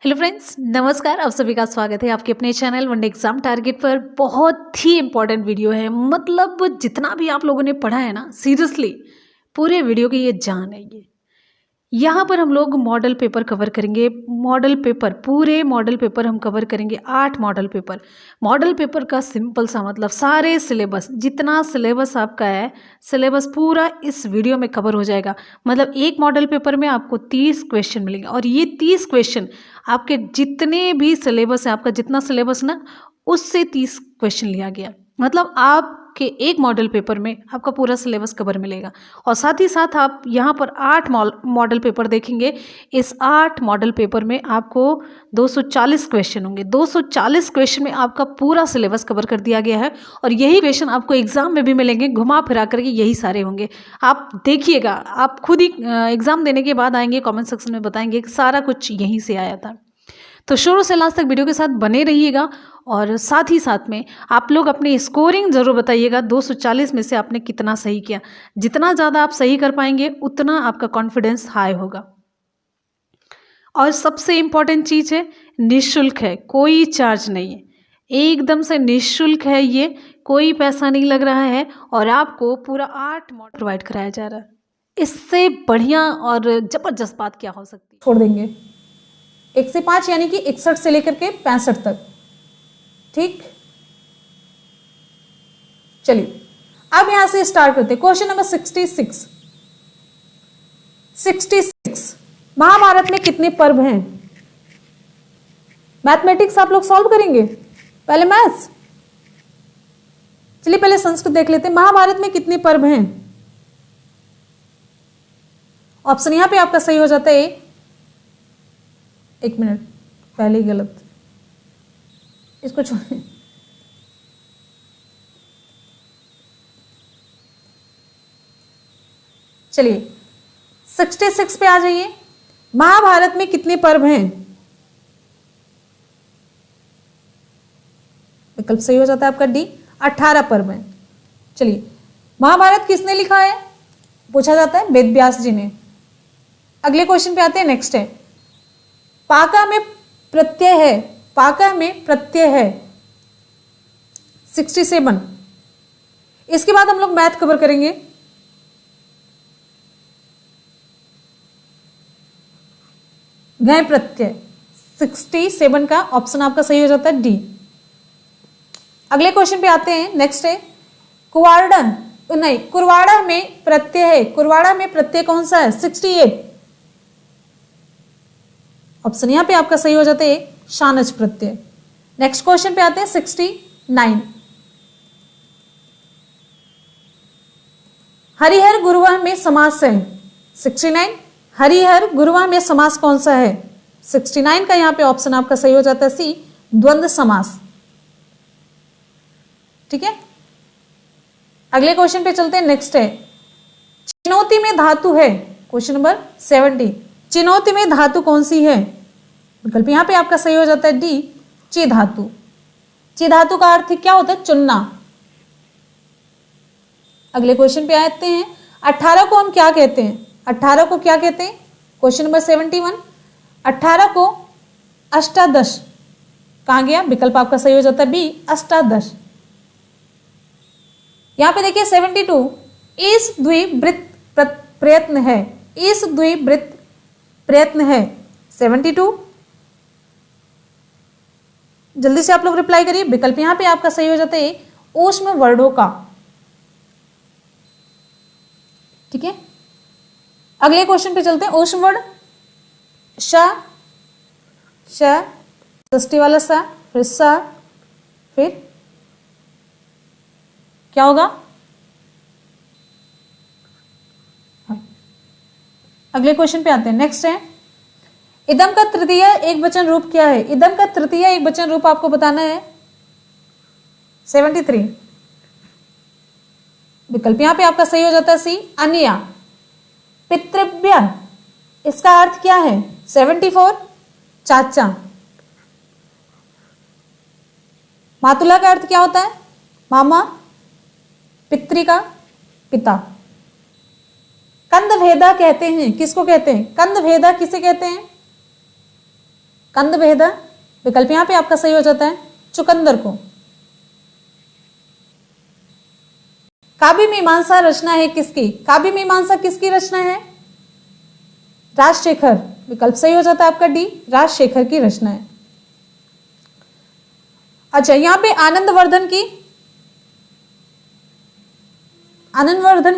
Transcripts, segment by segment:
Hello friends, नमस्कार। आप सभी का स्वागत है आपके अपने चैनल वनडे एग्जाम टारगेट पर। बहुत ही इंपॉर्टेंट वीडियो है। मतलब जितना भी आप लोगों ने पढ़ा है ना, सीरियसली पूरे वीडियो की ये जान है। ये यहाँ पर हम लोग मॉडल पेपर कवर करेंगे। मॉडल पेपर, पूरे मॉडल पेपर हम कवर करेंगे। 8 मॉडल पेपर। मॉडल पेपर का सिंपल सा मतलब सारे सिलेबस, जितना सिलेबस आपका है, सिलेबस पूरा इस वीडियो में कवर हो जाएगा। मतलब एक मॉडल पेपर में आपको 30 क्वेश्चन मिलेंगे और ये 30 क्वेश्चन आपके जितने भी सिलेबस है, आपका जितना सिलेबस ना, उससे 30 क्वेश्चन लिया गया। मतलब आपके एक मॉडल पेपर में आपका पूरा सिलेबस कवर मिलेगा। और साथ ही साथ आप यहाँ पर 8 मॉडल पेपर देखेंगे। इस 8 मॉडल पेपर में आपको 240 क्वेश्चन होंगे। 240 क्वेश्चन में आपका पूरा सिलेबस कवर कर दिया गया है और यही क्वेश्चन आपको एग्जाम में भी मिलेंगे। घुमा फिरा करके यही सारे होंगे। आप देखिएगा, आप खुद ही एग्जाम देने के बाद आएंगे, कमेंट सेक्शन में बताएंगे कि सारा कुछ यहीं से आया था। तो शुरू से लास्ट तक वीडियो के साथ बने रहिएगा। और साथ ही साथ में आप लोग अपनी स्कोरिंग ज़रूर बताइएगा। 240 में से आपने कितना सही किया। जितना ज़्यादा आप सही कर पाएंगे उतना आपका कॉन्फिडेंस हाई होगा। और सबसे इम्पॉर्टेंट चीज़ है, निःशुल्क है, कोई चार्ज नहीं है, एकदम से निःशुल्क है। ये कोई पैसा नहीं लग रहा है और आपको पूरा 8 मॉडल प्रोवाइड कराया जा रहा है। इससे बढ़िया और ज़बरदस्त बात क्या हो सकती है। छोड़ देंगे 1 से 5 यानी कि 61 से लेकर के 65 तक। ठीक, चलिए अब यहां से स्टार्ट करते हैं। Question number 66। महाभारत में कितने पर्व हैं? मैथमेटिक्स आप लोग सॉल्व करेंगे, पहले मैथ्स। चलिए पहले संस्कृत देख लेते हैं। महाभारत में कितने पर्व हैं? ऑप्शन यहां पे आपका सही हो जाता है। एक मिनट, पहले ही गलत, इसको छोड़िए। चलिए 66 पे आ जाइए। महाभारत में कितने पर्व हैं? विकल्प सही हो जाता है आपका डी, 18 पर्व हैं। चलिए, महाभारत किसने लिखा है पूछा जाता है, वेद व्यास जी ने। अगले क्वेश्चन पे आते हैं। नेक्स्ट है, पाका में प्रत्यय है, पाका में प्रत्यय है 67। इसके बाद हम लोग मैथ कवर करेंगे। गय प्रत्यय 67 का ऑप्शन आपका सही हो जाता है डी। अगले क्वेश्चन पे आते हैं। नेक्स्ट है, कुवार्डन नहीं, कुरवाड़ा में प्रत्यय है, कुरवाड़ा में प्रत्यय कौन सा है? 68। ऑप्शन यहां पे आपका सही हो जाता है शानच प्रत्यय। नेक्स्ट क्वेश्चन पे आते हैं 69। हरिहर गुरुवाह में समास है 69। हरिहर गुरुवाह में समास कौन सा है? 69 का यहां पे ऑप्शन आपका सही हो जाता है सी, द्वंद्व समास। ठीक है, अगले क्वेश्चन पे चलते हैं। नेक्स्ट है, चिनौती में धातु है, क्वेश्चन नंबर 70। चिनौती में धातु कौन सी है? विकल्प यहां पे आपका सही हो जाता है डी, ची धातु। ची धातु का अर्थ क्या होता है? चुनना। अगले क्वेश्चन पे आते हैं। 18 को हम क्या कहते हैं? 18 को क्या कहते हैं? Question number 71। 18 को अष्टादश कहा गया? विकल्प आपका सही हो जाता है बी, अष्टादश। यहां पे देखिए 72, इस द्विवृत्त प्रयत्न है, इस द्विवृत्त प्रयत्न है 72। जल्दी से आप लोग रिप्लाई करिए। विकल्प यहां पे आपका सही हो जाता है ऊष्म वर्णों का। ठीक है, अगले क्वेश्चन पे चलते हैं। ऊष्म वर्ण श, षष्ठी वाला सा, फिर सा, फिर क्या होगा? अगले क्वेश्चन पे आते हैं। नेक्स्ट है, इदम का तृतीय एक वचन रूप क्या है? इदम का तृतीय एक वचन रूप आपको बताना है 73। विकल्प यहां पे आपका सही हो जाता है सी, अन्य। पितृव्य इसका अर्थ क्या है? 74, चाचा। मातुला का अर्थ क्या होता है? मामा। पितृ का पिता। कंद भेदा कहते हैं, किसको कहते हैं? कंद भेदा किसे कहते हैं? कंद भेदा, विकल्प यहाँ पे आपका सही हो जाता है चुकंदर को। काव्य मीमांसा रचना है किसकी? काव्य मीमांसा किसकी रचना है? राजशेखर, विकल्प सही हो जाता है आपका डी, राजशेखर की रचना है। अच्छा, यहां पे आनंदवर्धन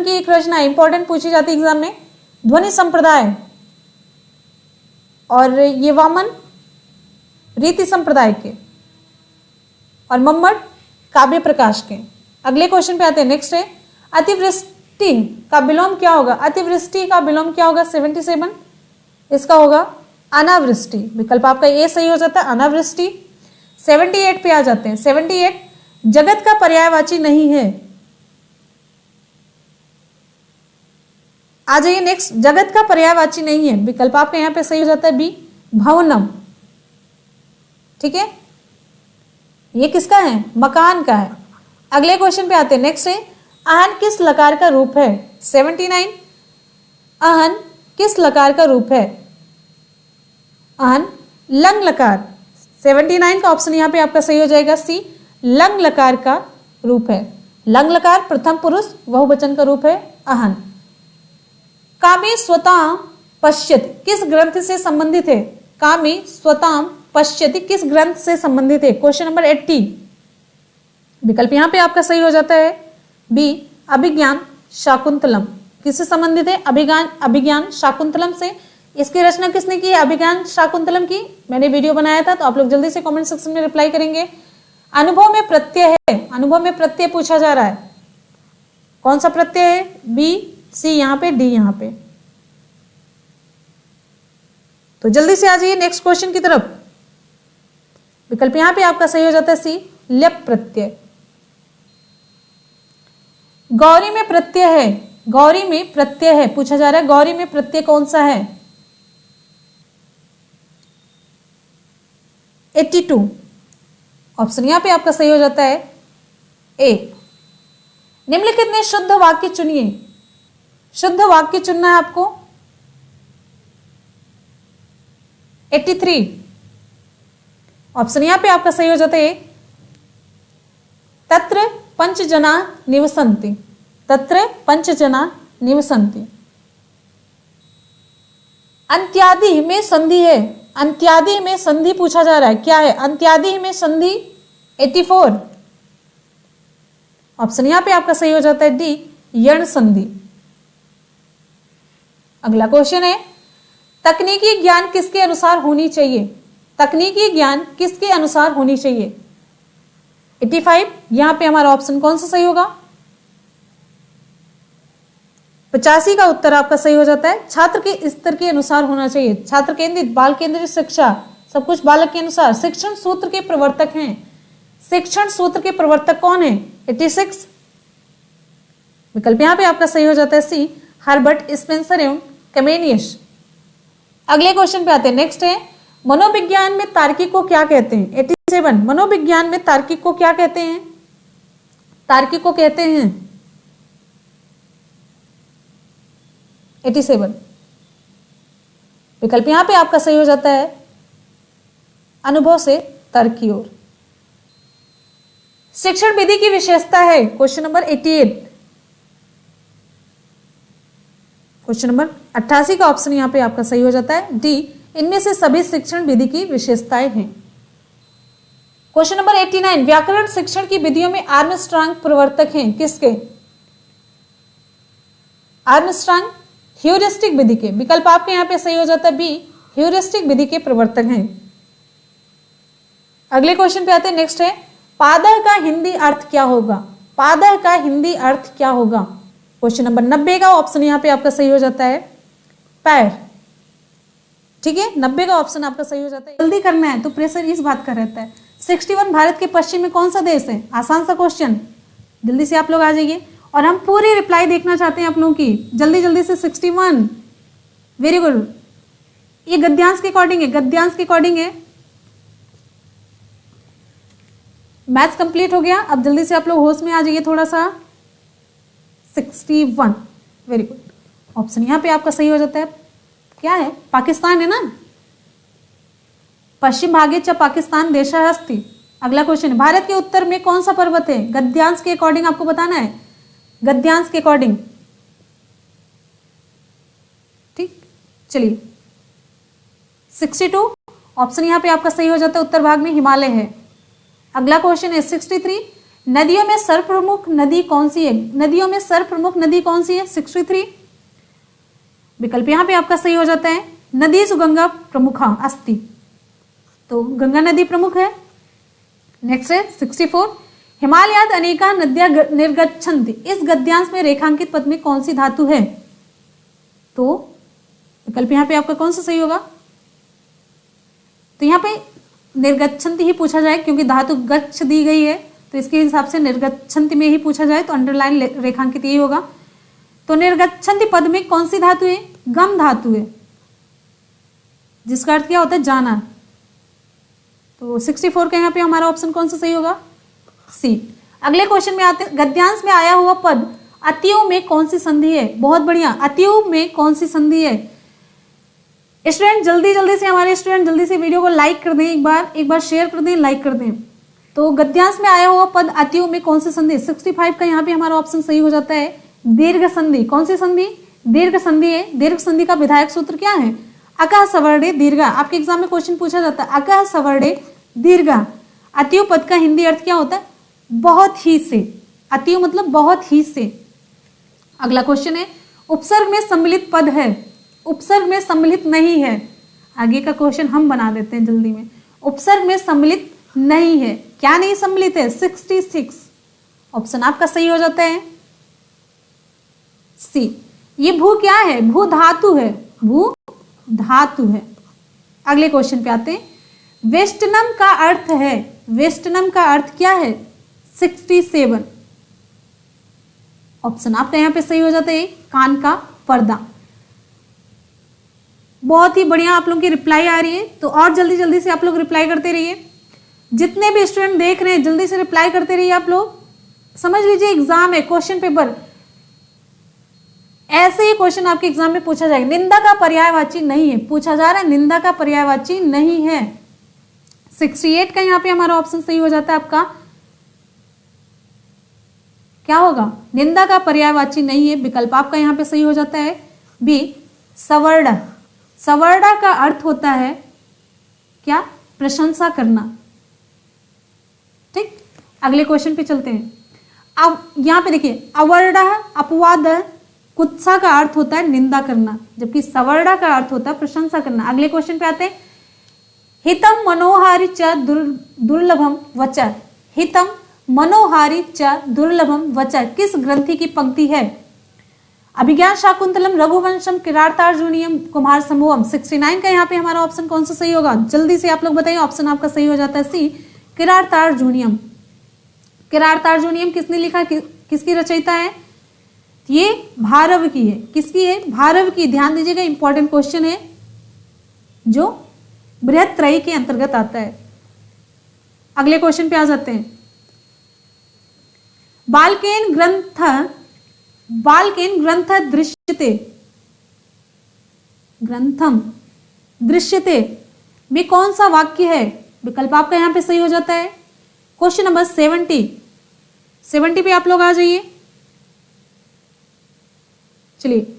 की एक रचना इंपॉर्टेंट पूछी जाती है एग्जाम में, ध्वनि संप्रदाय, और ये वामन रीति संप्रदाय के, और मम्मट काव्य प्रकाश के। अगले क्वेश्चन पे आते हैं, नेक्स्ट है अतिवृष्टि का विलोम क्या होगा? अतिवृष्टि का विलोम क्या होगा? 77, इसका होगा अनावृष्टि, विकल्प आपका ए सही हो जाता है, अनावृष्टि। 78 पे आ जाते हैं, 78 जगत का पर्यायवाची नहीं है। आ जाइए नेक्स्ट, जगत का पर्यायवाची नहीं है, विकल्प आपका यहां पे सही हो जाता है बी, भवनम। ठीक है, ये किसका है? मकान का है। अगले क्वेश्चन पे आते हैं, नेक्स्ट है आहन किस लकार का रूप है? 79 आहन किस लकार का रूप है? आहन लंग लकार। 79 का ऑप्शन यहां पे आपका सही हो जाएगा सी, लंग लकार का रूप है। लंग लकार प्रथम पुरुष बहुवचन का रूप है आहन। कामी स्वताम पश्यति किस ग्रंथ से संबंधित है? कामी स्वताम पश्यति किस ग्रंथ से संबंधित है? क्वेश्चन नंबर 80, विकल्प यहां पे आपका सही हो जाता है बी, अभिज्ञान शाकुंतलम। किससे संबंधित है? अभिज्ञान शाकुंतलम से। इसकी रचना किसने की है? अभिज्ञान शाकुंतलम की। मैंने वीडियो बनाया था, तो आप लोग जल्दी से कमेंट सेक्शन में रिप्लाई करेंगे। अनुभव में प्रत्यय है, अनुभव में प्रत्यय पूछा जा रहा है, कौन सा प्रत्यय है? बी, सी यहां पे, डी यहां पे। तो जल्दी से आ जाइए नेक्स्ट क्वेश्चन की तरफ। विकल्प यहां पे आपका सही हो जाता है सी, ल्यप प्रत्यय। गौरी में प्रत्यय है, गौरी में प्रत्यय है पूछा जा रहा है, गौरी में प्रत्यय कौन सा है? 82 ऑप्शन यहां पे आपका सही हो जाता है ए। निम्नलिखित में शुद्ध वाक्य चुनिए, शुद्ध वाक्य चुनना है आपको। 83 ऑप्शन यहां पे आपका सही हो जाता है तत्र पंचजना निवसन्ति, तत्र पंचजना निवसन्ति। अंत्यादि में संधि है, अंत्यादि में संधि पूछा जा रहा है, क्या है अंत्यादि में संधि? 84 ऑप्शन यहां पे आपका सही हो जाता है डी, यण संधि। अगला क्वेश्चन है तकनीकी ज्ञान किसके अनुसार होनी चाहिए? तकनीकी ज्ञान किसके अनुसार होनी चाहिए? 85 यहां पे हमारा ऑप्शन कौन सा सही होगा? 85 का उत्तर आपका सही हो जाता है छात्र के स्तर के अनुसार होना चाहिए। छात्र केंद्रित, बाल केंद्रित शिक्षा, सब कुछ बालक के अनुसार। शिक्षण सूत्र के प्रवर्तक हैं, शिक्षण सूत्र के प्रवर्तक कौन है? 86 विकल्प यहां पे आपका सही हो जाता है सी, हर्बर्ट स्पेंसर एवं कमेनियस। अगले क्वेश्चन पे आते हैं, नेक्स्ट है मनोविज्ञान में तार्किक को क्या कहते हैं? 87 मनोविज्ञान में तार्किक को क्या कहते हैं? तार्किक को कहते हैं 87 विकल्प यहां पे आपका सही हो जाता है अनुभव से तर्क की ओर। शिक्षण विधि की विशेषता है क्वेश्चन नंबर 88। क्वेश्चन नंबर 88 का ऑप्शन यहां पे आपका सही हो जाता है डी, इनमें से सभी शिक्षण विधि की विशेषताएं हैं। क्वेश्चन नंबर 89 व्याकरण शिक्षण की विधियों में आर्मस्ट्रांग प्रवर्तक हैं, किसके? आर्मस्ट्रांग ह्यूरिस्टिक विधि के। विकल्प आपके यहां पे सही हो जाता है बी, ह्यूरिस्टिक विधि के प्रवर्तक हैं। अगले क्वेश्चन पे आते हैं, नेक्स्ट है पादह का हिंदी अर्थ क्या होगा? पादह का हिंदी अर्थ क्या होगा? क्वेश्चन नंबर 90 का ऑप्शन यहां पे आपका सही हो जाता है पैर। ठीक है, 90 का ऑप्शन आपका सही हो जाता है। जल्दी करना है तो प्रेशर इस बात का रहता है। 61 भारत के पश्चिम में कौन सा देश है? आसान सा क्वेश्चन, जल्दी से आप लोग आ जाइए और हम पूरी रिप्लाई देखना चाहते हैं आप लोगों की, जल्दी जल्दी से। 61 वेरी गुड, ये गद्यांश के अकॉर्डिंग है, गद्यांश के अकॉर्डिंग है। मैथ्स कंप्लीट हो गया, अब जल्दी से आप लोग होश में आ जाइए थोड़ा सा। 61 वेरी गुड, ऑप्शन यहां पे आपका सही हो जाता है क्या है? पाकिस्तान है ना। पश्चिम भागे च पाकिस्तान देशः अस्ति। अगला क्वेश्चन, भारत के उत्तर में कौन सा पर्वत है? गद्यांश के अकॉर्डिंग आपको बताना है, गद्यांश के अकॉर्डिंग। ठीक, चलिए 62 ऑप्शन यहाँ पे आपका सही हो जाता है, उत्तर भाग में हिमालय है। अगला क्वेश्चन है 63, नदियों में सर्वप्रमुख नदी कौन सी है? नदियों में सर्वप्रमुख नदी कौन सी है? 63 विकल्प यहाँ पे आपका सही हो जाता है, नदी गंगा प्रमुखा अस्ति, तो गंगा नदी प्रमुख है। नेक्स्ट है 64, हिमालयाद अनेका नद्यां निर्गच्छन्ति, इस गद्यांश में रेखांकित पद में कौन सी धातु है? तो विकल्प यहाँ पे आपका कौन सा सही होगा? तो यहाँ पे निर्गच्छन्ति ही पूछा जाए, क्योंकि धातु गच्छ दी गई है, तो इसके हिसाब से निर्गच्छन्ति में ही पूछा जाए तो अंडरलाइन रेखांकित यही होगा। तो निर्गच्छन्ति पद में कौन सी धातु है? गम धातु है, जिसका अर्थ क्या होता है? जाना। तो 64 का यहाँ पे हमारा ऑप्शन कौन सा सही होगा? सी। अगले क्वेश्चन में आते हैं, गद्यांश में आया हुआ पद अतियु में कौन सी संधि है? बहुत बढ़िया, अतियु में कौन सी संधि है? स्टूडेंट जल्दी से हमारे स्टूडेंट जल्दी से वीडियो को लाइक कर दें, एक बार शेयर कर दें, लाइक कर दें। तो गद्यांश में आया हुआ पद अतियु में कौन सी संधि? 65 का यहाँ पे हमारा ऑप्शन सही हो जाता है, दीर्घ संधि। कौन सी संधि? दीर्घ संधि है। दीर्घ संधि का विधायक सूत्र क्या है? अकः सवर्णे दीर्घा। आपके एग्जाम में क्वेश्चन पूछा जाता है, अकः सवर्णे दीर्घा। अतियु पद का हिंदी अर्थ क्या होता है? बहुत ही से। अतियु मतलब बहुत ही से। अगला क्वेश्चन है, उपसर्ग में सम्मिलित पद है, उपसर्ग में सम्मिलित नहीं है। आगे का क्वेश्चन हम बना देते हैं जल्दी में। उपसर्ग में सम्मिलित नहीं है, क्या नहीं सम्मिलित है? 66 ऑप्शन आपका सही हो जाता है, सी। ये भू क्या है? भू धातु है, भू धातु है। अगले क्वेश्चन पे आते हैं, वेस्टनम का अर्थ है, वेस्टनम का अर्थ क्या है? 67 ऑप्शन आपका यहाँ पे सही हो जाता है, कान का पर्दा। बहुत ही बढ़िया आप लोगों की रिप्लाई आ रही है, तो और जल्दी से आप लोग रिप्लाई करते रहिए। जितने भी स्टूडेंट देख रहे हैं जल्दी से रिप्लाई करते रहिए आप लोग। समझ लीजिए एग्जाम है, क्वेश्चन पेपर, ऐसे ही क्वेश्चन आपके एग्जाम में पूछा जाएगा। निंदा का पर्यायवाची नहीं है, पूछा जा रहा है, निंदा का पर्यायवाची नहीं है। 68 का यहाँ पे हमारा ऑप्शन सही हो जाता है आपका, क्या होगा? निंदा का पर्यायवाची नहीं है, विकल्प आपका यहाँ पे सही हो जाता है, बी सवर्ण। सवर्ण का अर्थ होता है क्या? प्रशंसा करना। ठीक, अगले क्वेश्चन पे चलते हैं। अब यहाँ पे देखिए, अवर्ण अपवाद कुत्सा का अर्थ होता है निंदा करना, जबकि सवर्ण का अर्थ होता है प्रशंसा करना। अगले क्वेश्चन पे आते हैं, हितम मनोहारी च दुर्लभम वच। हितम मनोहारी च दुर्लभम वच किस ग्रंथि की पंक्ति है? अभिज्ञान शाकुंतलम, रघुवंशम, किरातार्जुनीयम, कुमार समूहम। 69 का यहाँ पे हमारा ऑप्शन कौन सा सही होगा? जल्दी से आप लोग बताइए, ऑप्शन आपका सही हो जाता है सी, किरातार्जुनीयम। किरातार्जुनीयम किसने लिखा, किसकी रचयिता है? ये भारव की है। किसकी है? भारव की। ध्यान दीजिएगा, इंपॉर्टेंट क्वेश्चन है जो बृहत्त्रयी के अंतर्गत आता है। अगले क्वेश्चन पे आ जाते हैं, बालकेन ग्रंथ दृश्यते, ग्रंथम दृश्यते में कौन सा वाक्य है? विकल्प आपका यहां पे सही हो जाता है, क्वेश्चन नंबर 70 पे आप लोग आ जाइए। चलिए,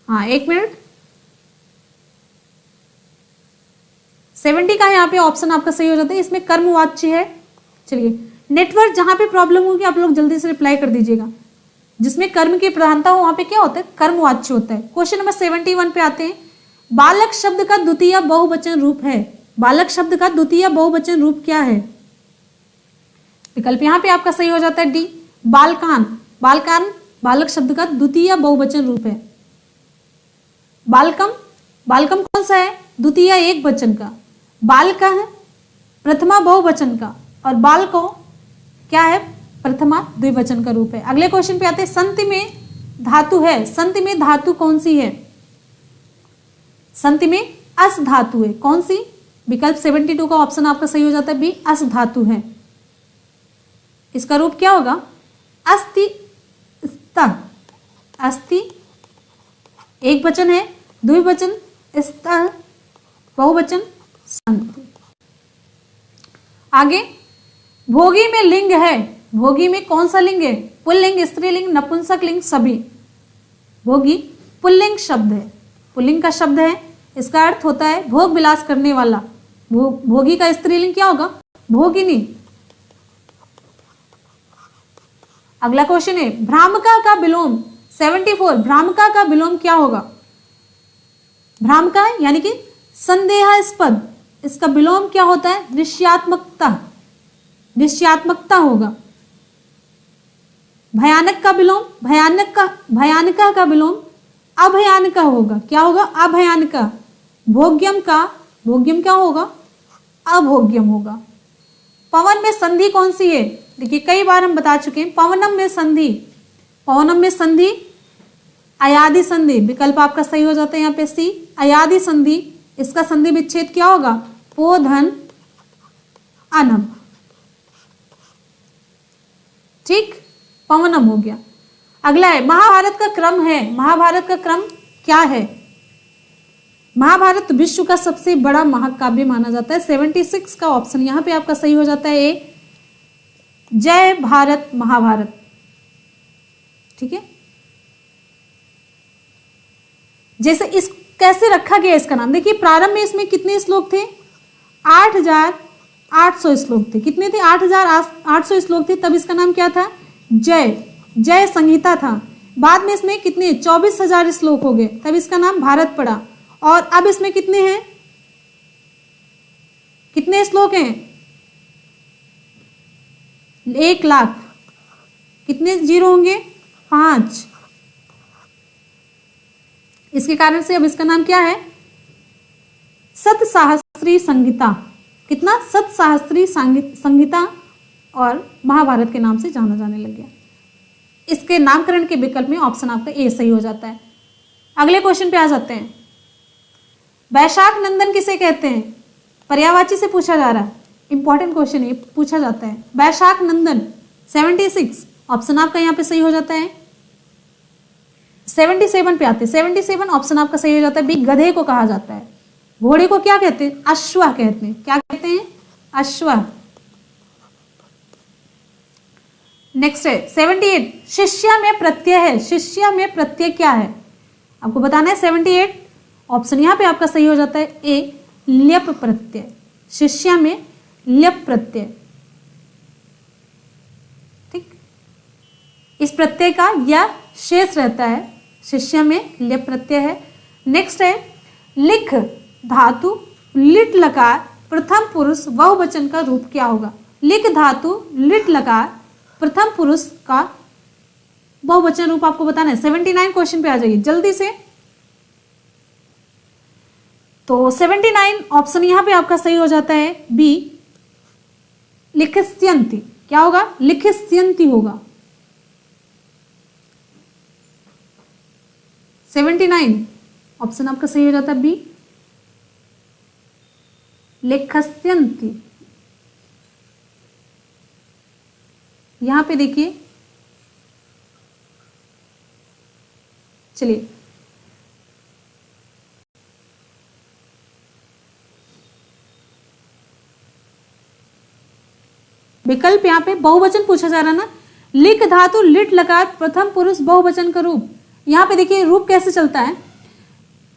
हाँ एक मिनट, 70 का यहाँ पे ऑप्शन आपका सही हो जाता है, इसमें कर्मवाच्य है। चलिए, नेटवर्क जहां पे प्रॉब्लम होगी आप लोग जल्दी से रिप्लाई कर दीजिएगा। जिसमें कर्म की प्रधानता हो वहां पे क्या होता है? कर्मवाच्य होता है। क्वेश्चन नंबर 71 पे आते हैं, बालक शब्द का द्वितीय बहुवचन रूप है। बालक शब्द का द्वितीय बहुवचन रूप क्या है? विकल्प यहाँ पे आपका सही हो जाता है डी, बालकान। बालकान बालक शब्द का द्वितीय बहुवचन रूप है। बालकम, बालकम कौन सा है? द्वितीय एक वचन का। बालका है प्रथमा बहुवचन का, और बालको क्या है? प्रथमा द्विवचन का रूप है। अगले क्वेश्चन पे आते हैं, संति में धातु है। संति में धातु कौन सी है? संति में अस धातु है। कौन सी? विकल्प 72 का ऑप्शन आपका सही हो जाता है बी, अस धातु है। इसका रूप क्या होगा? अस्ति स्त, अस्ति एक वचन है, द्विवचन स्तः, बहुवचन सन्ति। आगे भोगी में लिंग है, भोगी में कौन सा लिंग है? पुल्लिंग, स्त्रीलिंग, नपुंसक लिंग, सभी। भोगी पुल्लिंग शब्द है, पुल्लिंग का शब्द है, इसका अर्थ होता है भोग विलास करने वाला। भोगी का स्त्रीलिंग क्या होगा? भोगिनी। अगला क्वेश्चन है भ्रामका का विलोम 74, भ्रामका का विलोम क्या होगा? भ्रामका यानी कि संदेहास्पद, इसका विलोम क्या होता है? निश्चयात्मकता, निश्चयात्मकता होगा। भयानक का विलोम, भयानका का विलोम अभयानका होगा। क्या होगा? अभयानका। भोग्यम का, भोग्यम क्या होगा? अभोग्यम होगा। पवन में संधि कौन सी है? देखिए कई बार हम बता चुके हैं, पवनम में संधि, पवनम में संधि अयादि संधि, विकल्प आपका सही हो जाता है यहाँ पे सी, अयादि संधि। इसका संधि विच्छेद क्या होगा? पो धन अनम। ठीक, पवनम हो गया। अगला है महाभारत का क्रम है, महाभारत का क्रम क्या है? महाभारत विश्व का सबसे बड़ा महाकाव्य माना जाता है। 76 का ऑप्शन यहाँ पे आपका सही हो जाता है ए, जय भारत महाभारत। ठीक है, जैसे इस कैसे रखा गया इसका नाम, देखिए प्रारंभ में इसमें कितने श्लोक थे? 8,800 श्लोक थे। कितने थे? 8,800 श्लोक थे, तब इसका नाम क्या था? जय, जय संहिता था। बाद में इसमें कितने? 24,000 श्लोक हो गए, तब इसका नाम भारत पड़ा। और अब इसमें कितने हैं? कितने श्लोक हैं? 1,00,000। कितने जीरो होंगे? 5। इसके कारण से अब इसका नाम क्या है? सतसाहस्री संहिता। कितना? सतसाहस्री संहिता, और महाभारत के नाम से जाना जाने लग गया। इसके नामकरण के विकल्प में ऑप्शन आपका ए सही हो जाता है। अगले क्वेश्चन पे आ जाते हैं। वैशाख नंदन किसे कहते हैं? पर्यायवाची से पूछा जा रहा है, इंपॉर्टेंट क्वेश्चन ये पूछा जाता है। वैशाख नंदन 76 ऑप्शन आपका यहाँ पे सही हो जाता है। 77 पे आते हैं, 77 ऑप्शन आपका सही हो जाता है बी, गधे को कहा जाता है। घोड़े को क्या कहते हैं? अश्व कहते हैं। क्या कहते हैं? अश्व। नेक्स्ट है 78, शिष्य में प्रत्यय है। शिष्य में प्रत्यय क्या है आपको बताना है। 78 ऑप्शन यहाँ पे आपका सही हो जाता है ए, ल्यप प्रत्यय। शिष्य में ल्यप प्रत्यय। ठीक, इस प्रत्यय का या शेष रहता है, शिष्य में ल्यप प्रत्यय है। नेक्स्ट है लिख धातु लिट लकार प्रथम पुरुष बहुवचन का रूप क्या होगा? लिख धातु लिट लकार प्रथम पुरुष का बहुवचन रूप आपको बताना है। 79 क्वेश्चन पे आ जाइए जल्दी से। तो 79 ऑप्शन यहां पे आपका सही हो जाता है बी, लिखस्यन्ति। क्या होगा? लिखस्यन्ति होगा। 79 ऑप्शन आपका सही हो जाता है बी, लिखस्यन्ति। यहां पे देखिए, चलिए विकल्प यहां पे बहुवचन पूछा जा रहा है ना, लिख धातु लिट लकार प्रथम पुरुष बहुवचन का रूप। यहां पे देखिए रूप कैसे चलता है,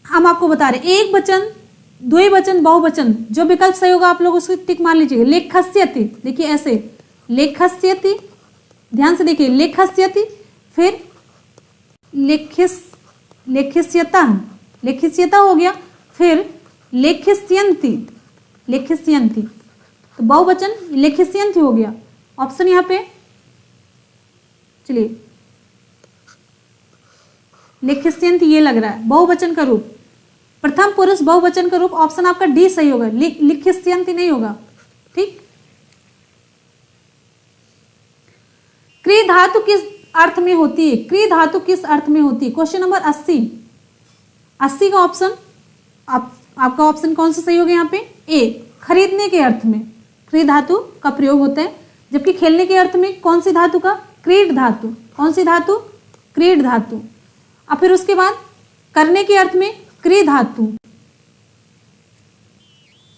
हम आपको बता रहे एक वचन, द्विवचन, बहुवचन, जो विकल्प सही होगा आप लोग उसको टिक मार लीजिए। लेखस्यति, देखिए ऐसे लेखस्यति, ध्यान से देखिए लेखस्यति, फिर लेखिस्यता, लेखिस्यता हो गया, फिर लेखिस्यन्ति, लेखिस्यन्ति, तो बहुवचन लेखिस्यन्ति हो गया। ऑप्शन यहां पे चलिए लेखिस्यन्ति ये लग रहा है बहुवचन का रूप, प्रथम पुरुष बहुवचन का रूप। ऑप्शन आपका डी सही होगा, लिखिस्यन्ति नहीं होगा। ठीक, क्री धातु किस अर्थ में होती है? क्री धातु किस अर्थ में होती है? क्वेश्चन नंबर 80, 80 का ऑप्शन आपका ऑप्शन कौन सा सही होगा यहाँ पे? ए, खरीदने के अर्थ में क्री धातु का प्रयोग होता है, जबकि खेलने के अर्थ में कौन सी धातु का? क्रीड धातु। कौन सी धातु? क्रीड धातु। और फिर उसके बाद करने के अर्थ में क्री धातु।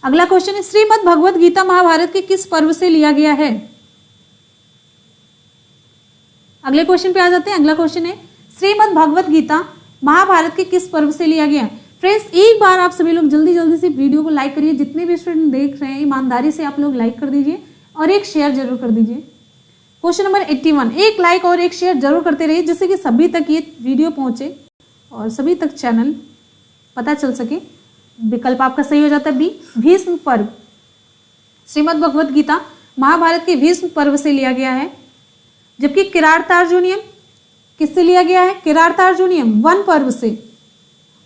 अगला क्वेश्चन है, श्रीमद् भगवत गीता महाभारत के किस पर्व से लिया गया है? अगले क्वेश्चन पे आ जाते हैं। अगला क्वेश्चन है, श्रीमद् भगवत गीता महाभारत के किस पर्व से लिया गया है? फ्रेंड्स, एक बार आप सभी लोग जल्दी जल्दी से वीडियो को लाइक करिए। जितने भी स्टूडेंट देख रहे हैं ईमानदारी से आप लोग लाइक कर दीजिए और एक शेयर जरूर कर दीजिए। क्वेश्चन नंबर 81, एक लाइक और एक शेयर जरूर करते रहिए जिससे कि सभी तक ये वीडियो पहुंचे और सभी तक चैनल पता चल सके। विकल्प आपका सही हो जाता है बी, भीष्म पर्व। श्रीमद् भगवत गीता महाभारत के भीष्म पर्व से लिया गया है, जबकि किरातार्जुनीयम किससे लिया गया है? किरातार्जुनीयम वन पर्व से।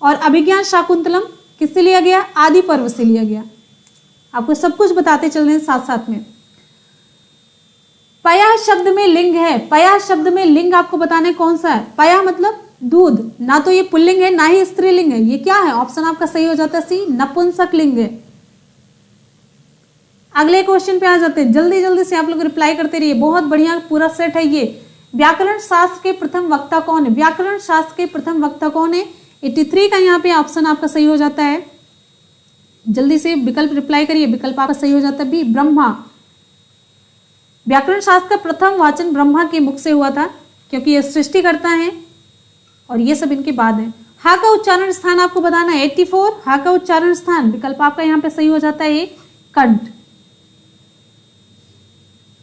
और अभिज्ञान शाकुंतलम किससे लिया गया? आदि पर्व से लिया गया। आपको सब कुछ बताते चल रहे हैं साथ साथ में। पया शब्द में लिंग है, पया शब्द में लिंग आपको बताना है कौन सा है? पया मतलब दूध, ना तो ये पुल्लिंग है ना ही स्त्रीलिंग है, ये क्या है? ऑप्शन आपका सही हो जाता है सी, नपुंसक लिंग है। अगले क्वेश्चन पे आ जाते हैं, जल्दी जल्दी से आप लोग रिप्लाई करते रहिए, बहुत बढ़िया पूरा सेट है ये। व्याकरण शास्त्र के प्रथम वक्ता कौन है? व्याकरण शास्त्र के प्रथम वक्ता कौन है? 83 का यहाँ पे ऑप्शन आपका सही हो जाता है। जल्दी से विकल्प रिप्लाई करिए, विकल्प आपका सही हो जाता है बी, ब्रह्मा। व्याकरण शास्त्र का प्रथम वाचन ब्रह्मा के मुख से हुआ था, क्योंकि ये सृष्टि करता है और ये सब इनके बाद है। हा का उच्चारण स्थान आपको बताना है 84, हा का उच्चारण स्थान विकल्प आपका यहाँ पे सही हो जाता है कंठ।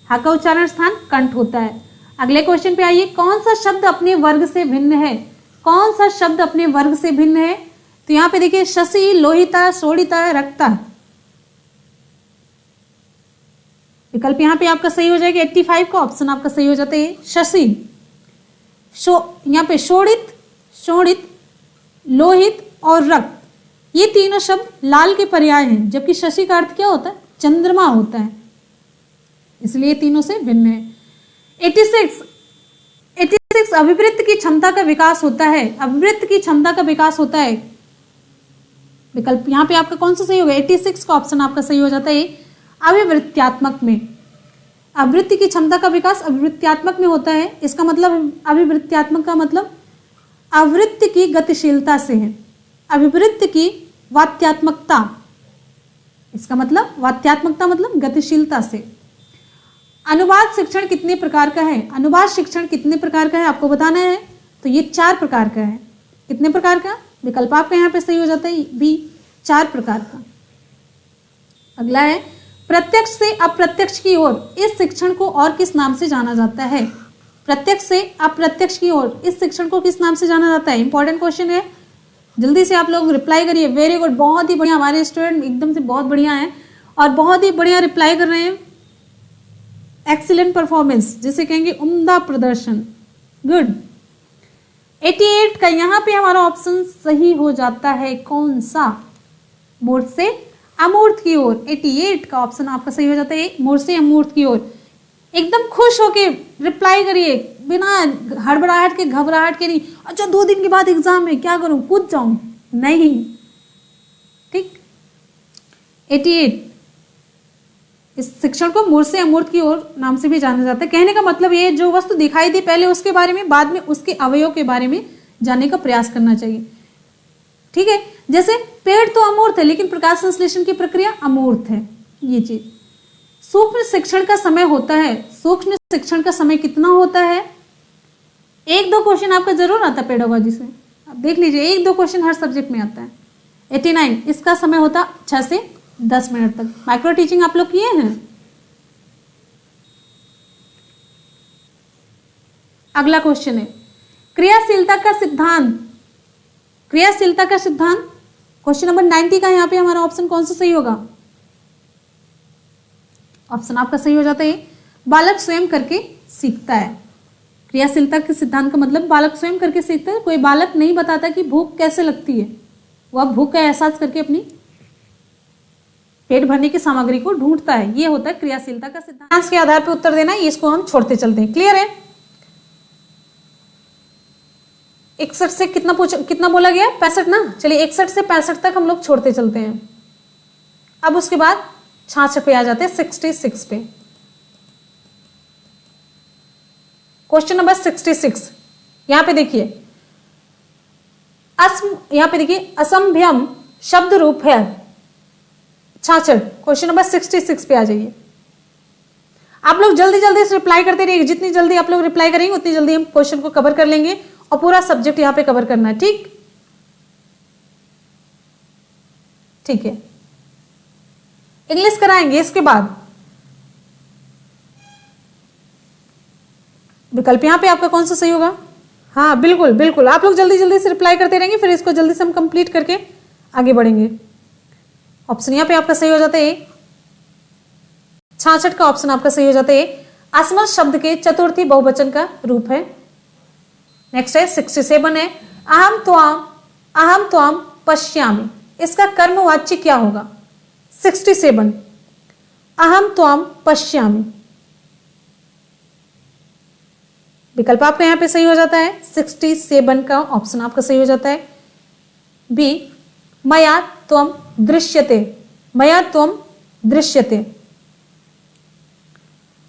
हा का उच्चारण स्थान कंठ होता है। अगले क्वेश्चन पे आइए, कौन सा शब्द अपने वर्ग से भिन्न है? कौन सा शब्द अपने वर्ग से भिन्न है? तो यहाँ पे देखिए, शशि, लोहिता, शोणिता, रक्ता। विकल्प यहाँ पे आपका सही हो जाएगा 85 का ऑप्शन आपका सही हो जाता है शशि। यहाँ पे शोणित, शोणित, लोहित और रक्त, ये तीनों शब्द लाल के पर्याय हैं, जबकि शशि का अर्थ क्या होता है? चंद्रमा होता है, इसलिए तीनों से भिन्न है। 86 अभिवृत्त की क्षमता का विकास होता है, अभिवृत्त की क्षमता का विकास होता है। विकल्प यहाँ पे आपका कौन सा सही होगा? 86 का ऑप्शन आपका सही हो जाता है अभिवृत्त्यात्मक में। अभिवृत्ति की क्षमता का विकास अभिवृत्त्यात्मक में होता है, इसका मतलब अभिवृत्त्यात्मक का मतलब आवृत्ति की गतिशीलता से है, अभिवृत्ति की वात्यात्मकता, इसका मतलब वात्यात्मकता मतलब गतिशीलता से। अनुवाद शिक्षण कितने प्रकार का है? अनुवाद शिक्षण कितने प्रकार का है आपको बताना है, तो ये 4 प्रकार का है। कितने प्रकार का? विकल्प आपका यहाँ पे सही हो जाता है बी, 4 प्रकार का। अगला है, प्रत्यक्ष से अप्रत्यक्ष की ओर इस शिक्षण को और किस नाम से जाना जाता है? प्रत्यक्ष से अप्रत्यक्ष की ओर इस शिक्षण को किस नाम से जाना जाता है? इंपॉर्टेंट क्वेश्चन है, जल्दी से आप लोग रिप्लाई करिए। वेरी गुड, बहुत ही बढ़िया, हमारे स्टूडेंट एकदम से बहुत बढ़िया हैं और बहुत ही बढ़िया रिप्लाई कर रहे हैं। एक्सीलेंट परफॉर्मेंस, जिसे कहेंगे उम्दा प्रदर्शन, गुड। 88 का यहाँ पे हमारा ऑप्शन सही हो जाता है कौन सा? मूर्त से अमूर्त की ओर। 88 का ऑप्शन आपका सही हो जाता है मूर्त से अमूर्त की ओर। एकदम खुश होके रिप्लाई करिए, बिना हड़बड़ाहट के, घबराहट के नहीं। अच्छा 2 दिन के बाद एग्जाम है, क्या करूं, कूद जाऊं? नहीं, ठीक। 88 इस शिक्षण को मूर्त से अमूर्त की ओर नाम से भी जाना जाता है। कहने का मतलब ये, जो वस्तु दिखाई दी पहले उसके बारे में, बाद में उसके अवयव के बारे में जानने का प्रयास करना चाहिए, ठीक है। जैसे पेड़ तो अमूर्त है लेकिन प्रकाश संश्लेषण की प्रक्रिया अमूर्त है, ये चीज। सूक्ष्म शिक्षण का समय होता है, सूक्ष्म शिक्षण का समय कितना होता है? 1-2 क्वेश्चन आपका जरूर आता है पेडागोजी से, आप देख लीजिए, 1-2 क्वेश्चन हर सब्जेक्ट में आता है। 89 इसका समय होता 6 से 10 मिनट तक। माइक्रो टीचिंग आप लोग किए हैं? अगला क्वेश्चन है, क्रियाशीलता का सिद्धांत। क्रियाशीलता का सिद्धांत क्वेश्चन नंबर 90 का यहाँ पे हमारा ऑप्शन कौन सा सही होगा? ऑप्शन आपका सही हो जाता है बालक स्वयं करके सीखता है। क्रियाशीलता के सिद्धांत का मतलब बालक स्वयं करके सीखता है। कोई बालक नहीं बताता कि भूख कैसे लगती है, वह भूख का एहसास करके अपनी पेट भरने की सामग्री को ढूंढता है। ये होता है क्रियाशीलता का सिद्धांत। के आधार पर उत्तर देना, इसको हम छोड़ते चलते हैं। क्लियर है? 61 से कितना बोला गया? 65 ना। चलिए 61 से 65 तक हम लोग छोड़ते चलते हैं। अब उसके बाद 66 पे आ जाते हैं, 66 पे। क्वेश्चन नंबर 66 यहां पे देखिए, यहाँ पे देखिए असंभ्यम शब्द रूप है 66। क्वेश्चन नंबर 66 पे आ जाइए। आप लोग जल्दी जल्दी से रिप्लाई करते रहिए, जितनी जल्दी आप लोग रिप्लाई करेंगे उतनी जल्दी हम क्वेश्चन को कवर कर लेंगे और पूरा सब्जेक्ट यहां पे कवर करना है। ठीक है, इंग्लिश कराएंगे इसके बाद। विकल्प यहां पे आपका कौन सा सही होगा? हाँ बिल्कुल बिल्कुल, आप लोग जल्दी जल्दी से रिप्लाई करते रहेंगे, फिर इसको जल्दी से हम कंप्लीट करके आगे बढ़ेंगे। ऑप्शन यहां पे आपका सही हो जाता है 66 का ऑप्शन आपका सही हो जाता है। अस्मत् शब्द के चतुर्थी बहुवचन का रूप है। नेक्स्ट है 67 है अहम त्वाम पश्यामि, इसका कर्मवाच्य क्या होगा? 67 अहम त्वाम पश्यामि, विकल्प आपका यहां पे सही हो जाता है 67 का ऑप्शन आपका सही हो जाता है बी मया त्वम दृश्यते, मया त्वम दृश्यते।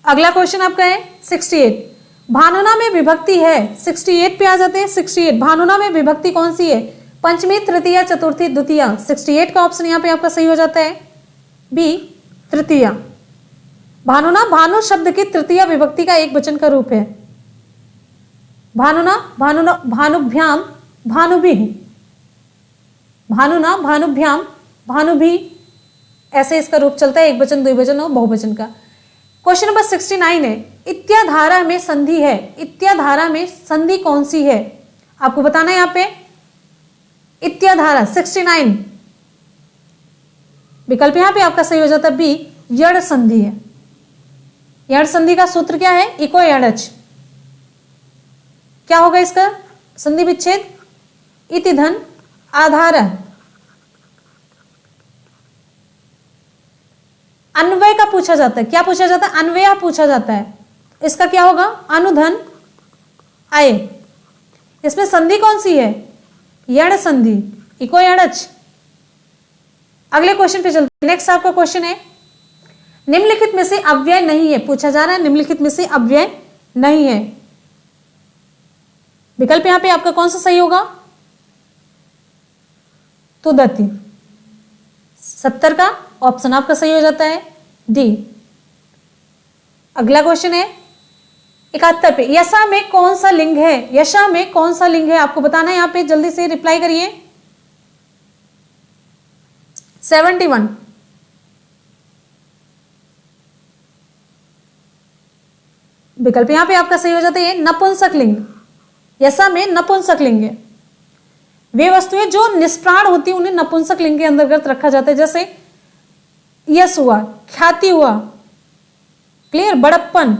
अगला क्वेश्चन आपका है 68 भानुना में विभक्ति है। 68 पे आ जाते हैं। 68 भानुना में विभक्ति कौन सी है? पंचमी, तृतीया, चतुर्थी, द्वितीया। 68 का ऑप्शन यहां पे आपका सही हो जाता है बी तृतीया। भानुना भानु शब्द की तृतीया विभक्ति का एक वचन का रूप है। भानुना भानुभ्याम भानुभिः, भानुना भानुभ्याम भानुभिः, ऐसे इसका रूप चलता है, एक वचन, द्विवचन और बहुवचन का। क्वेश्चन नंबर 69 है इत्याधारा में संधि है। इत्याधारा में संधि कौन सी है आपको बताना है। यहां पे इत्याधारा 69 विकल्प यहां पे आपका सही हो जाता है बी यड़ संधि है। यड़ संधि का सूत्र क्या है? इको यड़च। क्या होगा इसका संधि विच्छेद? इति धन आधार। अन्वय का पूछा जाता है। क्या पूछा जाता है? अन्वय पूछा जाता है। इसका क्या होगा? अनुधन आय। इसमें संधि कौन सी है? यड़ संधि, इको यड़च। अगले क्वेश्चन पे चलते हैं। नेक्स्ट आपका क्वेश्चन है निम्नलिखित में से अव्यय नहीं है। पूछा जा रहा है निम्नलिखित में से अव्यय नहीं है। विकल्प यहां पे आपका कौन सा सही होगा? तुदति। 70 का ऑप्शन आपका सही हो जाता है डी। अगला क्वेश्चन है 71 पे यशा में कौन सा लिंग है? यशा में कौन सा लिंग है आपको बताना है। यहां पे जल्दी से रिप्लाई करिए। 71 विकल्प यहां पे आपका सही हो जाता है नपुंसक लिंग। यशा में नपुंसक लिंग है। वे वस्तुएं जो निष्प्राण होती है उन्हें नपुंसक लिंग के अंतर्गत रखा जाता है। जैसे यश हुआ, ख्याति हुआ, क्लियर, बड़प्पन।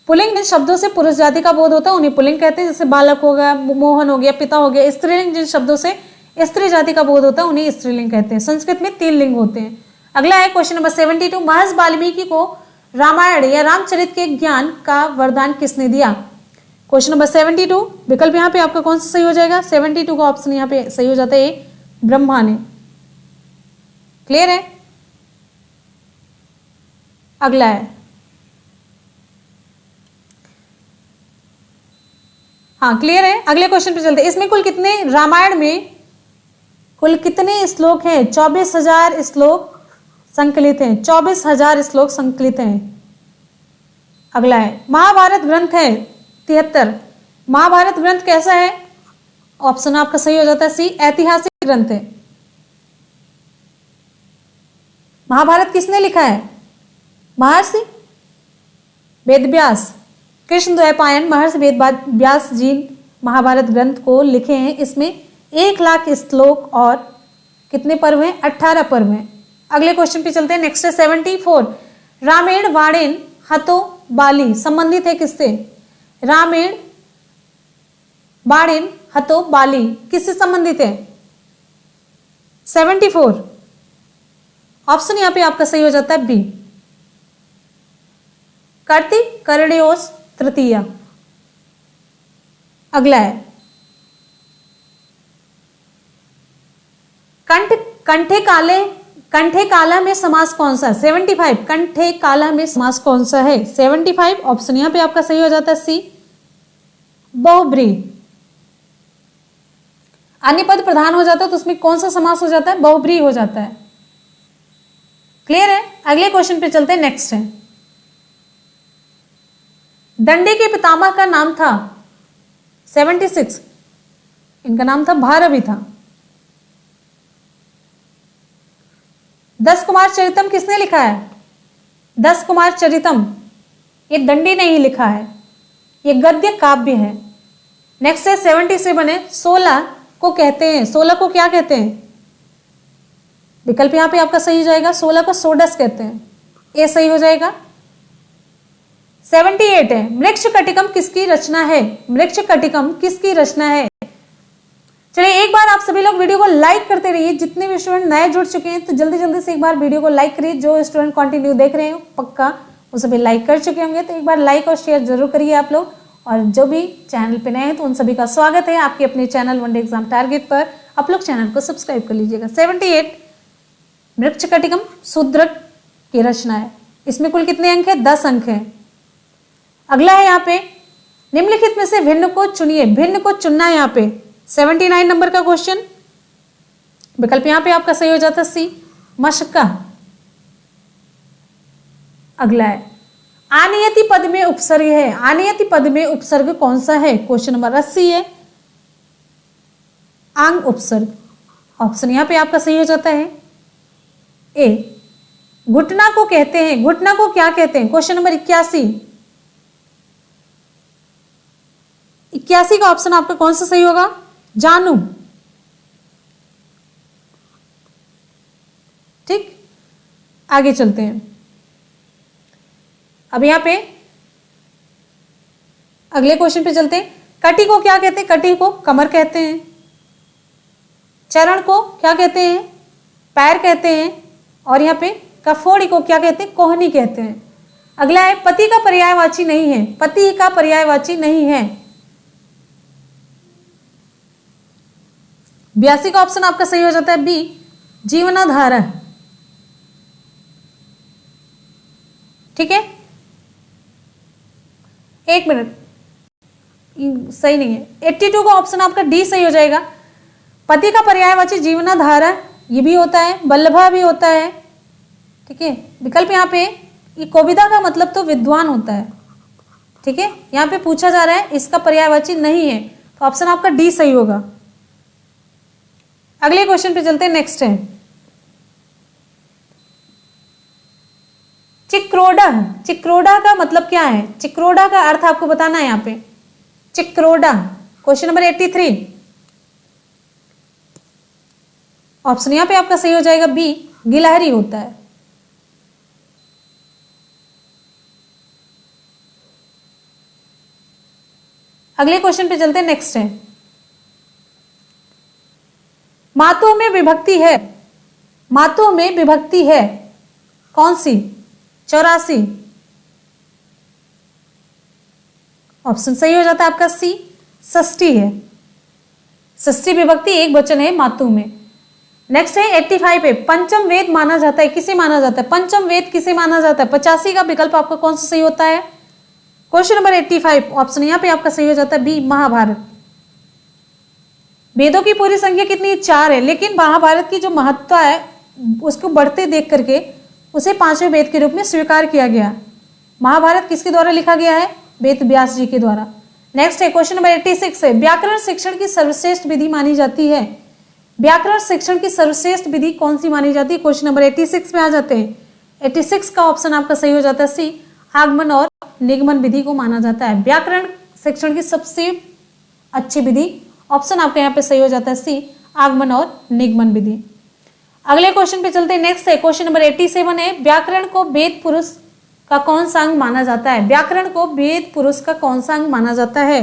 पुल्लिंग जिन शब्दों से पुरुष जाति का बोध होता है उन्हें पुल्लिंग कहते हैं। जैसे बालक हो गया, मोहन हो गया, पिता हो गया। स्त्रीलिंग जिन शब्दों से स्त्री जाति का बोध होता है उन्हें स्त्रीलिंग कहते हैं। संस्कृत में 3 लिंग होते हैं। अगला है क्वेश्चन नंबर 72 महर्षि वाल्मीकि को रामायण या रामचरित के ज्ञान का वरदान किसने दिया? क्वेश्चन नंबर 72 विकल्प यहां पे आपका कौन सा सही हो जाएगा? 72 का ऑप्शन यहां पे सही हो जाता है ब्रह्मा ने। क्लियर है? अगला है हाँ क्लियर है। अगले क्वेश्चन पे चलते हैं। इसमें कुल कितने रामायण में कुल कितने श्लोक हैं? 24,000 श्लोक संकलित हैं। 24,000 श्लोक संकलित हैं। अगला है महाभारत ग्रंथ है 73। महाभारत ग्रंथ कैसा है? ऑप्शन आपका सही हो जाता है सी ऐतिहासिक ग्रंथ है। महाभारत किसने लिखा है? महर्षि वेदव्यास। कृष्ण द्वैपायन महर्षि वेदव्यास जी महाभारत ग्रंथ को लिखे हैं। इसमें 1,00,000 श्लोक और कितने पर्व हैं? 18 पर्व हैं। अगले क्वेश्चन पे चलते हैं। नेक्स्ट है 74 रामेण वाणेन हतो बाली संबंधित है किससे? रामेण बाणेन हतो बाली किससे संबंधित है? 74 ऑप्शन यहां पे आपका सही हो जाता है बी कार्तिक कर्णयोस तृतीया। अगला है कंठे काला में समास कौन सा? 75 कंठे काला में समास कौन सा है? 75 ऑप्शन यहां पे आपका सही हो जाता है सी बहुब्री। अन्य पद प्रधान हो जाता है तो उसमें कौन सा समास हो जाता है? बहुब्रीहि हो जाता है। क्लियर है? अगले क्वेश्चन पे चलते हैं, नेक्स्ट है। दंडी के पितामह का नाम था 76, इनका नाम था भारवी था। 10 कुमार चरितम किसने लिखा है? 10 कुमार चरितम ये दंडी ने ही लिखा है, ये गद्य काव्य है। नेक्स्ट है 77 है, 16 को कहते हैं, 16 को क्या कहते हैं? विकल्प यहां पे आपका सही हो जाएगा, 16 को सोडस कहते हैं, ये सही हो जाएगा। 78 है, मृक्ष कटिकम किसकी रचना है? मृक्ष कटिकम किसकी रचना है? चलिए एक बार आप सभी लोग वीडियो को लाइक करते रहिए, जितने भी स्टूडेंट नए जुड़ चुके हैं तो जल्दी जल्दी से एक बार वीडियो को लाइक करिए। जो स्टूडेंट कंटिन्यू देख रहे हैं पक्का वो सभी लाइक कर चुके होंगे, तो एक बार लाइक और शेयर जरूर करिए आप लोग। और जो भी चैनल पे नए हैं तो उन सभी का स्वागत है आपके अपने चैनल वनडे एग्जाम टारगेट पर। आप लोग चैनल को सब्सक्राइब कर लीजिएगा। 78 मृक्ष कटिकम शूद्रक की रचना है। इसमें कुल कितने अंक है? 10 अंक है। अगला है यहाँ पे, निम्नलिखित में से भिन्न को चुनिए। भिन्न को चुनना है यहाँ पे 79 नंबर का क्वेश्चन। विकल्प यहाँ पे आपका सही हो जाता है सी, मशक्का। अगला है, आनियति पद में उपसर्ग है। आनियति पद में उपसर्ग कौन सा है? क्वेश्चन नंबर 80 है, आंग उपसर्ग। ऑप्शन यहाँ पे आपका सही हो जाता है ए, घुटना को कहते हैं। घुटना को क्या कहते हैं? Question number 81। 81 का ऑप्शन आपका कौन सा सही होगा? जानू। ठीक, आगे चलते हैं। अब यहां पे अगले क्वेश्चन पे चलते हैं। कटी को क्या कहते हैं? कटी को कमर कहते हैं। चरण को क्या कहते हैं? पैर कहते हैं। और यहाँ पे कफोड़ी को क्या कहते हैं? कोहनी कहते हैं। अगला है, पति का पर्यायवाची नहीं है। पति का पर्यायवाची नहीं है। 82 का ऑप्शन आपका सही हो जाता है बी, जीवनाधार। ठीक है, एक मिनट, सही नहीं है। 82 का ऑप्शन आपका डी सही हो जाएगा। पति का पर्यायवाची जीवनाधार ये भी होता है, वल्लभा भी होता है। ठीक है, विकल्प यहाँ पे ये कोविदा का मतलब तो विद्वान होता है। ठीक है, यहाँ पे पूछा जा रहा है इसका पर्यायवाची नहीं है, तो ऑप्शन आपका डी सही होगा। अगले क्वेश्चन पे चलते हैं, नेक्स्ट है चिक्रोडा। चिक्रोडा का मतलब क्या है? चिक्रोडा का अर्थ आपको बताना है यहाँ पे। चिक्रोडा, क्वेश्चन नंबर 83। ऑप्शन यहाँ पे आपका सही हो जाएगा बी, गिलहरी होता है। अगले क्वेश्चन पे चलते हैं, नेक्स्ट है मातों में विभक्ति है। मातों में विभक्ति है कौन सी? 84। ऑप्शन सही हो जाता है आपका सी, षष्ठी है। षष्ठी विभक्ति एक वचन है मातु में। नेक्स्ट है 85 पे, पंचम वेद माना जाता है। किसे माना जाता है? पंचम वेद किसे माना जाता है? 85 का विकल्प आपका कौन सा सही होता है? क्वेश्चन नंबर 85 ऑप्शन यहाँ पे आपका सही हो जाता है बी, महाभारत। वेदों की पूरी संख्या कितनी है? 4 है, लेकिन महाभारत की जो महत्ता है उसको बढ़ते देख करके उसे 5वें वेद के रूप में स्वीकार किया गया। महाभारत किसके द्वारा लिखा गया है? वेद व्यास जी के द्वारा। नेक्स्ट है क्वेश्चन नंबर 86 है, व्याकरण शिक्षण की सर्वश्रेष्ठ विधि मानी जाती है। व्याकरण शिक्षण की सर्वश्रेष्ठ विधि कौन सी मानी जाती है? क्वेश्चन नंबर 86 में आ जाते हैं। 86 का ऑप्शन आपका सही हो जाता है सी, आगमन और निगमन विधि को माना जाता है व्याकरण शिक्षण की सबसे अच्छी विधि। ऑप्शन आपका यहाँ पे सही हो जाता है सी, आगमन और निगमन विधि। अगले क्वेश्चन पे चलते हैं, नेक्स्ट है क्वेश्चन नंबर 87 है, व्याकरण को वेद पुरुष का कौन सा अंग माना जाता है? व्याकरण को वेद पुरुष का कौन सा अंग माना जाता है?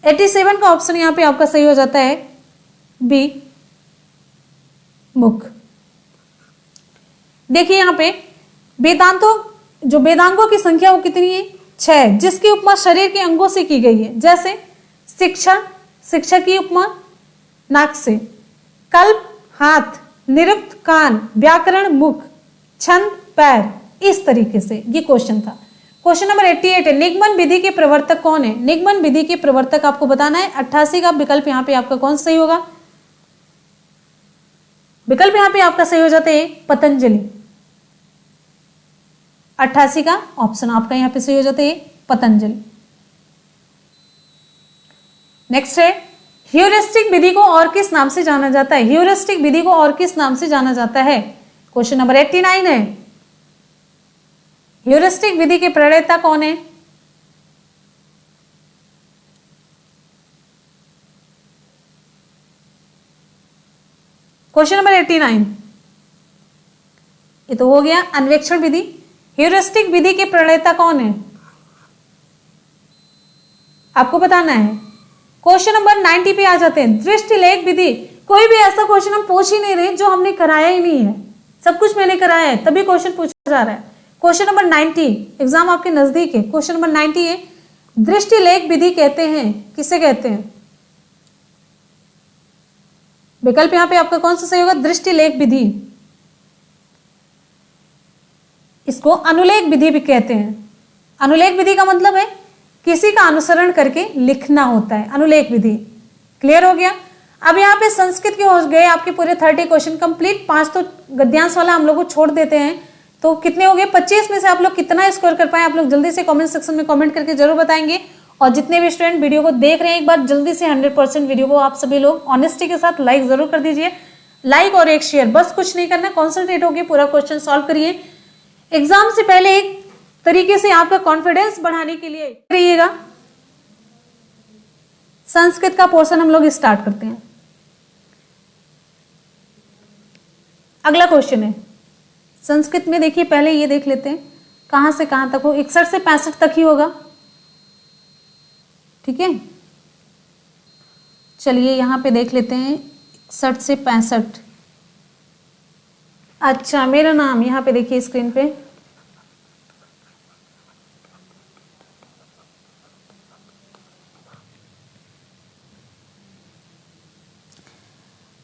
87 का ऑप्शन यहाँ पे आपका सही हो जाता है बी, मुख। देखिए यहाँ पे वेदांगों की संख्या वो कितनी है? 6, जिसकी उपमा शरीर के अंगों से की गई है। जैसे शिक्षा की उपमा नाक से, कल्प हाथ, निरुक्त कान, व्याकरण मुख, छंद पैर। इस तरीके से ये क्वेश्चन था। क्वेश्चन नंबर 88 है, निगमन विधि के प्रवर्तक कौन है? निगमन विधि के प्रवर्तक आपको बताना है। 88 का विकल्प यहाँ पे आपका कौन सही होगा? विकल्प यहाँ पे आपका सही हो जाता है पतंजलि। 88 का ऑप्शन आपका यहाँ पे सही हो जाता है पतंजलि। नेक्स्ट है, ह्यूरिस्टिक विधि को और किस नाम से जाना जाता है? ह्यूरिस्टिक विधि को और किस नाम से जाना जाता है? क्वेश्चन नंबर 89 है, ह्यूरिस्टिक विधि के प्रणेता कौन है? क्वेश्चन नंबर 89, ये तो हो गया अन्वेक्षण विधि। ह्यूरिस्टिक विधि के प्रणेता कौन है आपको बताना है। क्वेश्चन नंबर 90 पे आ जाते हैं, दृष्टिलेख विधि। कोई भी ऐसा क्वेश्चन हम पूछ ही नहीं रहे जो हमने कराया ही नहीं है, सब कुछ मैंने कराया है तभी क्वेश्चन पूछा जा रहा है। क्वेश्चन नंबर 90, एग्जाम आपके नजदीक है। क्वेश्चन नंबर 90 है, दृष्टिलेख विधि कहते हैं, किसे कहते हैं? विकल्प यहां पे आपका कौन सा सही होगा? दृष्टिलेख विधि। इसको अनुलेख विधि भी कहते हैं। अनुलेख विधि का मतलब है किसी का अनुसरण करके लिखना होता है, अनुलेख विधि। क्लियर हो गया? अब यहाँ पे संस्कृत के हो गए आपके पूरे 30 क्वेश्चन कंप्लीट। 5 तो गद्यांश वाला हम लोग को छोड़ देते हैं, तो कितने हो गए? 25 में से आप लोग कितना स्कोर कर पाए? आप लोग जल्दी से कमेंट सेक्शन में कमेंट करके जरूर बताएंगे। और जितने भी स्टूडेंट वीडियो को देख रहे हैं, एक बार जल्दी से 100% वीडियो को आप सभी लोग ऑनेस्टी के साथ लाइक जरूर कर दीजिए। लाइक और एक शेयर, बस कुछ नहीं करना, कॉन्सेंट्रेट होकर पूरा क्वेश्चन सॉल्व करिए। एग्जाम से पहले एक तरीके से आपका कॉन्फिडेंस बढ़ाने के लिए करिएगा। संस्कृत का पोर्शन हम लोग स्टार्ट करते हैं। अगला क्वेश्चन है संस्कृत में, देखिए पहले ये देख लेते हैं कहां से कहां तक हो। 61 से 65 तक ही होगा, ठीक है। चलिए यहां पे देख लेते हैं 61 से 65। अच्छा, मेरा नाम यहां पे देखिए स्क्रीन पे,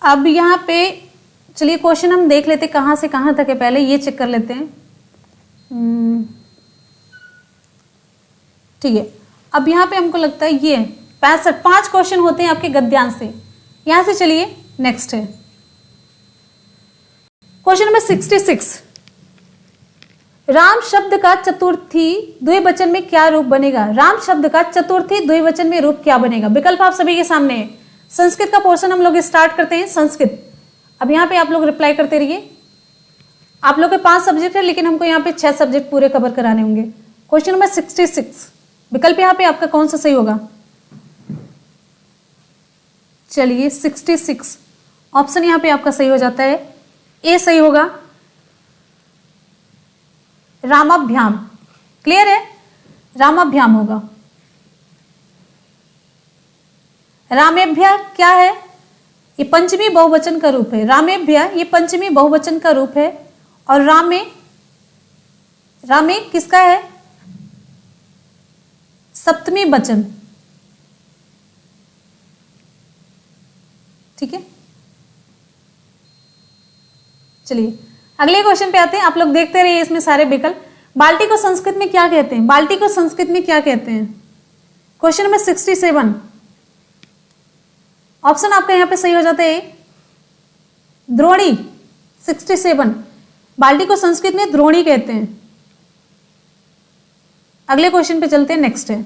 अब यहां पे चलिए क्वेश्चन हम देख लेते कहां से कहां तक है, पहले ये चेक कर लेते हैं। ठीक है, अब यहां पे हमको लगता है ये 65 5 क्वेश्चन होते हैं आपके गद्यांश से। यहां से चलिए नेक्स्ट है क्वेश्चन नंबर 66। राम शब्द का चतुर्थी द्विवचन में क्या रूप बनेगा? राम शब्द का चतुर्थी द्विवचन में रूप क्या बनेगा? विकल्प आप सभी के सामने है। संस्कृत का पोर्शन हम लोग स्टार्ट करते हैं। संस्कृत, अब यहाँ पे आप लोग रिप्लाई करते रहिए। आप लोग के 5 सब्जेक्ट है, लेकिन हमको यहाँ पे 6 सब्जेक्ट पूरे कवर कराने होंगे। क्वेश्चन नंबर 66, विकल्प यहाँ पे आपका कौन सा सही होगा? चलिए 66 ऑप्शन यहाँ पे आपका सही हो जाता है, ए सही होगा, रामाभ्याम। क्लियर है? रामाभ्याम होगा। रामेभ्य क्या है? ये पंचमी बहुवचन का रूप है। रामेभ्य ये पंचमी बहुवचन का रूप है। और रामे, रामे किसका है? सप्तमी वचन। ठीक है, चलिए अगले क्वेश्चन पे आते हैं। आप लोग देखते रहिए इसमें सारे विकल्प। बाल्टी को संस्कृत में क्या कहते हैं? बाल्टी को संस्कृत में क्या कहते हैं? क्वेश्चन नंबर 67, ऑप्शन आपका यहां पे सही हो जाता है द्रोणी। 67 बाल्टी को संस्कृत में द्रोणी कहते हैं। अगले क्वेश्चन पे चलते हैं, नेक्स्ट है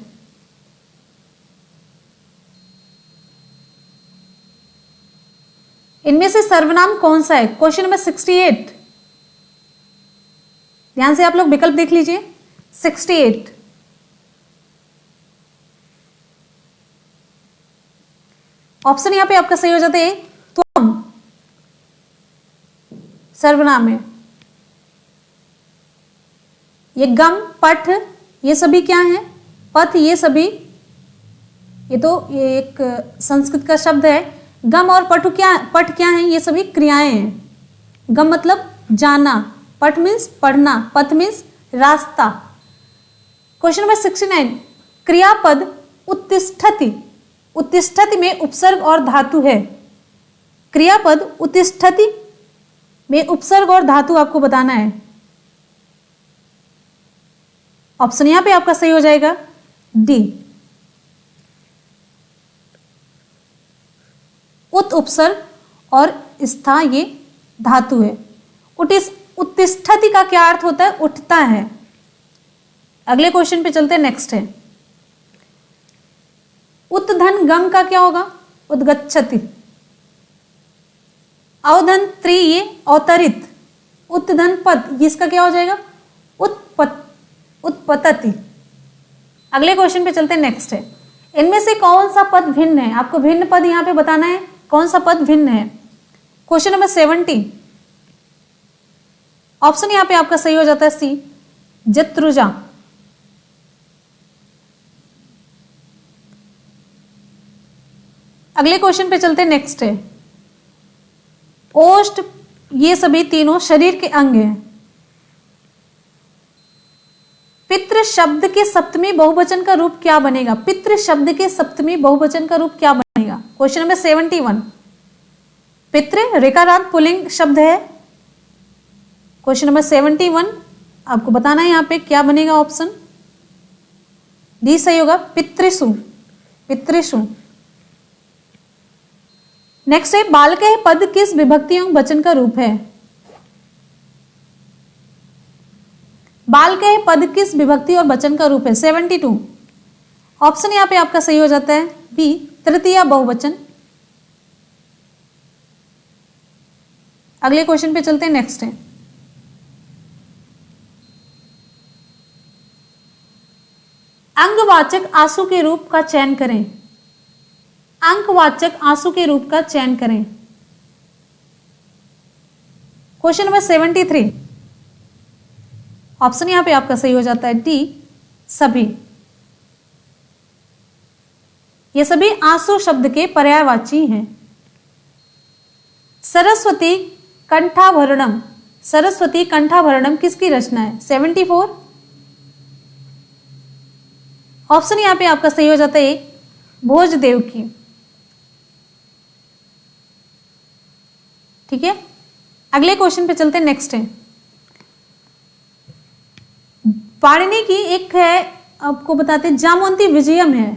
इनमें से सर्वनाम कौन सा है? क्वेश्चन नंबर 68, ध्यान से आप लोग विकल्प देख लीजिए। 68 ऑप्शन यहां पे आपका सही हो जाता है त्वम, सर्वनाम है। ये गम, पठ ये सभी क्या है? पथ ये सभी, ये तो ये एक संस्कृत का शब्द है। गम और पठ क्या है? ये सभी क्रियाएं हैं। गम मतलब जाना, पठ मीन्स पढ़ना, पथ मीन्स रास्ता। क्वेश्चन नंबर 69, क्रियापद उत्तिष्ठति। उत्तिष्ठति में उपसर्ग और धातु है। क्रियापद उत्तिष्ठति में उपसर्ग और धातु आपको बताना है। ऑप्शन यहां पे आपका सही हो जाएगा डी। उत उपसर्ग और स्था ये धातु है। उत्तिष्ठति का क्या अर्थ होता है? उठता है। अगले क्वेश्चन पे चलते हैं, नेक्स्ट है उत्धन गम का क्या होगा? उद्गच्छति। अवधन त्रि ये अवतरित। उत्धन पद इसका क्या हो जाएगा? उत्पतति। अगले क्वेश्चन पे चलते हैं, नेक्स्ट है इनमें से कौन सा पद भिन्न है? आपको भिन्न पद यहां पे बताना है, कौन सा पद भिन्न है। क्वेश्चन नंबर 70, ऑप्शन यहां पे आपका सही हो जाता है सी, जत्रुजा। अगले क्वेश्चन पे चलते हैं, नेक्स्ट है ओष्ठ ये सभी तीनों शरीर के अंग हैं। पितृ शब्द के सप्तमी बहुवचन का रूप क्या बनेगा? पितृ शब्द के सप्तमी बहुवचन का रूप क्या बनेगा? क्वेश्चन नंबर 71, पितृ ऋकारांत पुल्लिंग शब्द है। क्वेश्चन नंबर 71 आपको बताना है यहां पे क्या बनेगा। ऑप्शन डी सही होगा, पितृसु। पितृसु। नेक्स्ट है बालकः पद किस विभक्ति एवं वचन का रूप है? बालकः पद किस विभक्ति और वचन का रूप है? 72, ऑप्शन यहां पे आपका सही हो जाता है बी, तृतीया बहुवचन। अगले क्वेश्चन पे चलते हैं, नेक्स्ट है अंगवाचक आंसू के रूप का चयन करें। अंकवाचक आंसू के रूप का चयन करें। क्वेश्चन नंबर 73, ऑप्शन यहां पे आपका सही हो जाता है डी, सभी। ये सभी आंसू शब्द के पर्यायवाची हैं। सरस्वती कंठाभरणम, सरस्वती कंठाभरणम किसकी रचना है? 74, ऑप्शन यहां पे आपका सही हो जाता है भोजदेव की। ठीक है, अगले क्वेश्चन पे चलते हैं, नेक्स्ट है पाणिनि की एक है, आपको बताते हैं जामवंती विजयम है।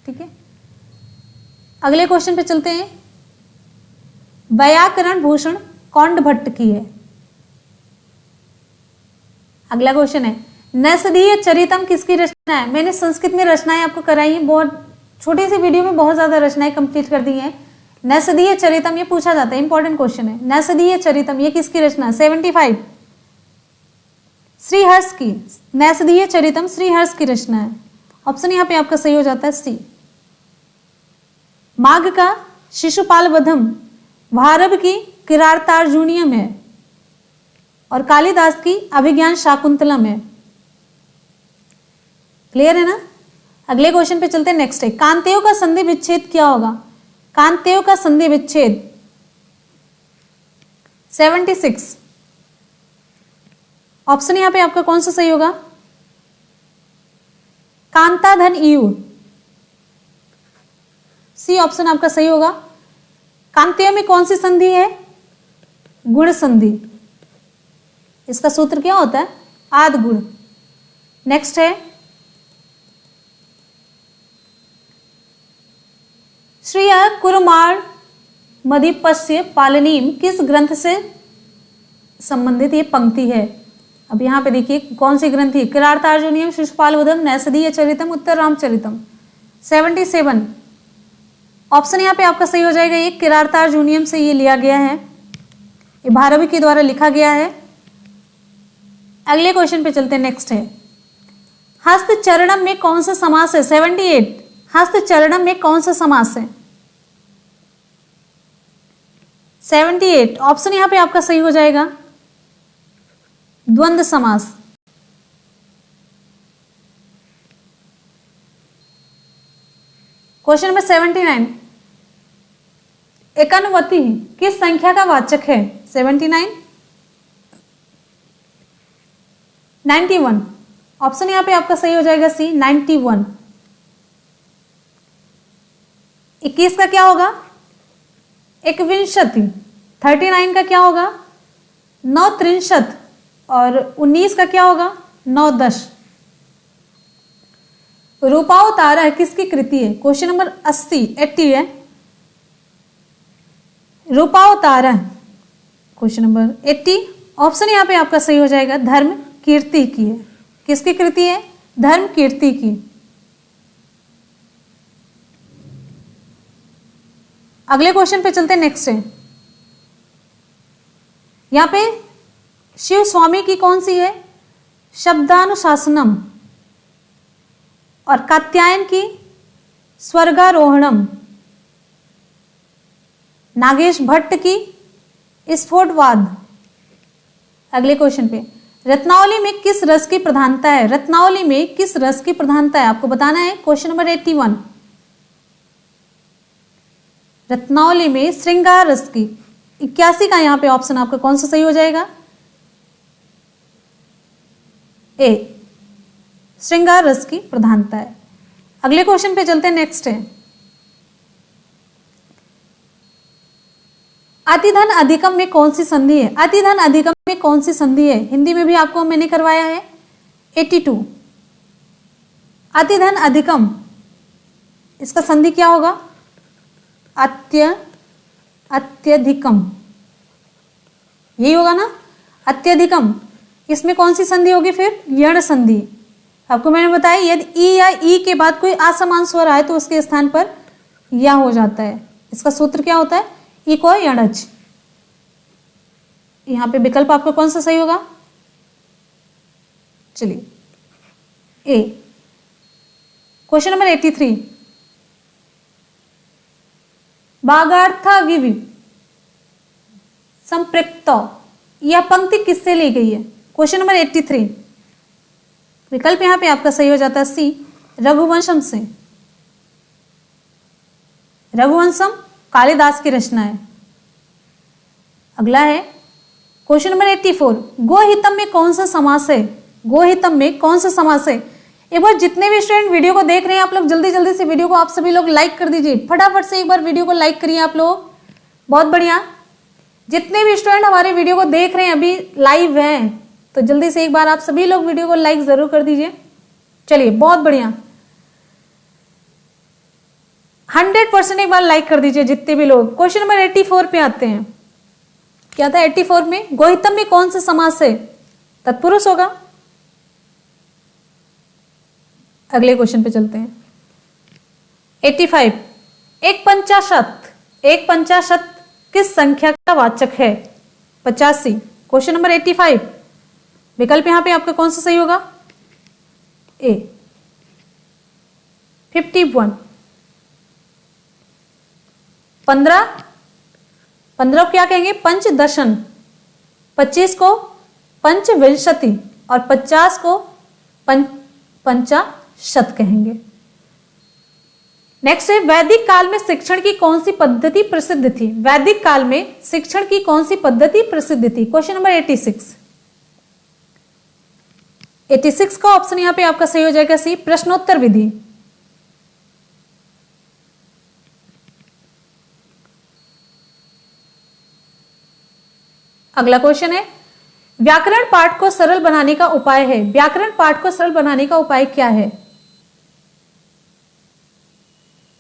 ठीक है, अगले क्वेश्चन पे चलते हैं व्याकरण भूषण कौंड भट्ट की है। अगला क्वेश्चन है नैषधीय चरितम किसकी रचना है? मैंने संस्कृत में रचनाएं आपको कराई हैं, बहुत छोटी सी वीडियो में बहुत ज्यादा रचनाएं कंप्लीट कर दी हैं। नैषधीय चरितम ये पूछा जाता है, इंपॉर्टेंट क्वेश्चन है। नैषधीय चरितम ये किसकी रचना है? 75, श्रीहर्ष की। नैषधीय चरितम श्रीहर्ष की रचना है। ऑप्शन यहां पे आपका सही हो जाता है सी। माघ का शिशुपाल वधम भारव की किरातार्जुनीयम है और कालिदास की अभिज्ञान शाकुंतलम है। क्लियर है ना? अगले क्वेश्चन पे चलते हैं, नेक्स्ट है कांतेय का संधि विच्छेद क्या होगा? कांतेय का संधि विच्छेद 76, ऑप्शन यहां पे आपका कौन सा सही होगा? कांता धन ईयू, सी ऑप्शन आपका सही होगा। कांतेय में कौन सी संधि है? गुण संधि। इसका सूत्र क्या होता है? आद गुण। नेक्स्ट है श्रीय कुरमार मधिपस्य पालनीम किस ग्रंथ से संबंधित ये पंक्ति है? अब यहां पे देखिए कौन सी ग्रंथि? किरातार्जुनीयम, शिशुपाल वधम, नैषधीय चरितम, उत्तर रामचरितम। 77, ऑप्शन यहां पे आपका सही हो जाएगा ये किरातार्जुनीयम से ये लिया गया है, ये भारवी के द्वारा लिखा गया है। अगले क्वेश्चन पे चलते हैं, नेक्स्ट है हस्त चरणम में कौन सा समास है? 78, हस्त चरणम में कौन सा समास है? 78, ऑप्शन यहां पे आपका सही हो जाएगा द्वंद्व समास। क्वेश्चन नंबर 79, एकान्नवति किस संख्या का वाचक है? 79, 91, ऑप्शन यहां पे आपका सही हो जाएगा सी, 91। 21 का क्या होगा? एकविंशति। 39 का क्या होगा? 39। और 19 का क्या होगा? 9 10। रूपाओ तारा है किसकी कृति है? क्वेश्चन नंबर 80 है। रूपाओ तारा क्वेश्चन नंबर 80। ऑप्शन यहाँ पे आपका सही हो जाएगा धर्म कीर्ति की है। किसकी कृति है? धर्म कीर्ति की। अगले क्वेश्चन पे चलते हैं, नेक्स्ट है यहाँ पे शिव स्वामी की कौन सी है? शब्दानुशासनम। और कात्यायन की स्वर्गारोहणम। नागेश भट्ट की स्फोटवाद। अगले क्वेश्चन पे, रत्नावली में किस रस की प्रधानता है? रत्नावली में किस रस की प्रधानता है आपको बताना है। Question number 81। रत्नावली में श्रृंगार रस की। 81 का यहाँ पे ऑप्शन आपका कौन सा सही हो जाएगा? ए, श्रृंगार रस की प्रधानता है। अगले क्वेश्चन पे चलते हैं, नेक्स्ट है अतिधन अधिकम में कौन सी संधि है? अतिधन अधिकम में कौन सी संधि है? हिंदी में भी आपको मैंने करवाया है 82। अतिधन अधिकम, इसका संधि क्या होगा? अत्यधिकम, यही होगा ना, अत्यधिकम। इसमें कौन सी संधि होगी फिर? यण संधि। आपको मैंने बताया यदि ई या ई के बाद कोई असमान स्वर आए तो उसके स्थान पर या हो जाता है। इसका सूत्र क्या होता है? ई को यणज। यहां पे विकल्प आपका कौन सा सही होगा? चलिए ए। Question number 83। बागार्था विवि संपृक्त, यह पंक्ति किससे ली गई है? Question number 83। विकल्प यहां पे आपका सही हो जाता है सी, रघुवंशम से। रघुवंशम कालिदास की रचना है। अगला है क्वेश्चन नंबर 84। गोहितम में कौन सा समास है? गोहितम में कौन सा समास है? एक बार जितने भी स्टूडेंट वीडियो को देख रहे हैं आप लोग जल्दी जल्दी से वीडियो को आप सभी लोग लाइक कर दीजिए। फटाफट से एक बार वीडियो को लाइक करिए आप लोग। बहुत बढ़िया। जितने भी स्टूडेंट हमारे वीडियो को देख रहे हैं अभी लाइव हैं तो जल्दी से एक बार आप सभी लोग वीडियो को लाइक जरूर कर दीजिए। चलिए बहुत बढ़िया, 100% एक बार लाइक कर दीजिए जितने भी लोग। क्वेश्चन नंबर 84 पे आते हैं। क्या था 84 में? गोहितम में कौन सा समास है? तत्पुरुष होगा। अगले क्वेश्चन पे चलते हैं, 85। एक पंचाशत किस संख्या का वाचक है? 85। Question number 85। विकल्प यहां पे आपका कौन सा सही होगा? ए, 51। 15 को क्या कहेंगे? पंचदशन। 25 को पंचविंशति और 50 को पंचाशत कहेंगे। नेक्स्ट है वैदिक काल में शिक्षण की कौन सी पद्धति प्रसिद्ध थी? वैदिक काल में शिक्षण की कौन सी पद्धति प्रसिद्ध थी? Question number 86। 86 का ऑप्शन यहां पे आपका सही हो जाएगा सी, प्रश्नोत्तर विधि। अगला क्वेश्चन है व्याकरण पाठ को सरल बनाने का उपाय है। व्याकरण पाठ को सरल बनाने का उपाय क्या है?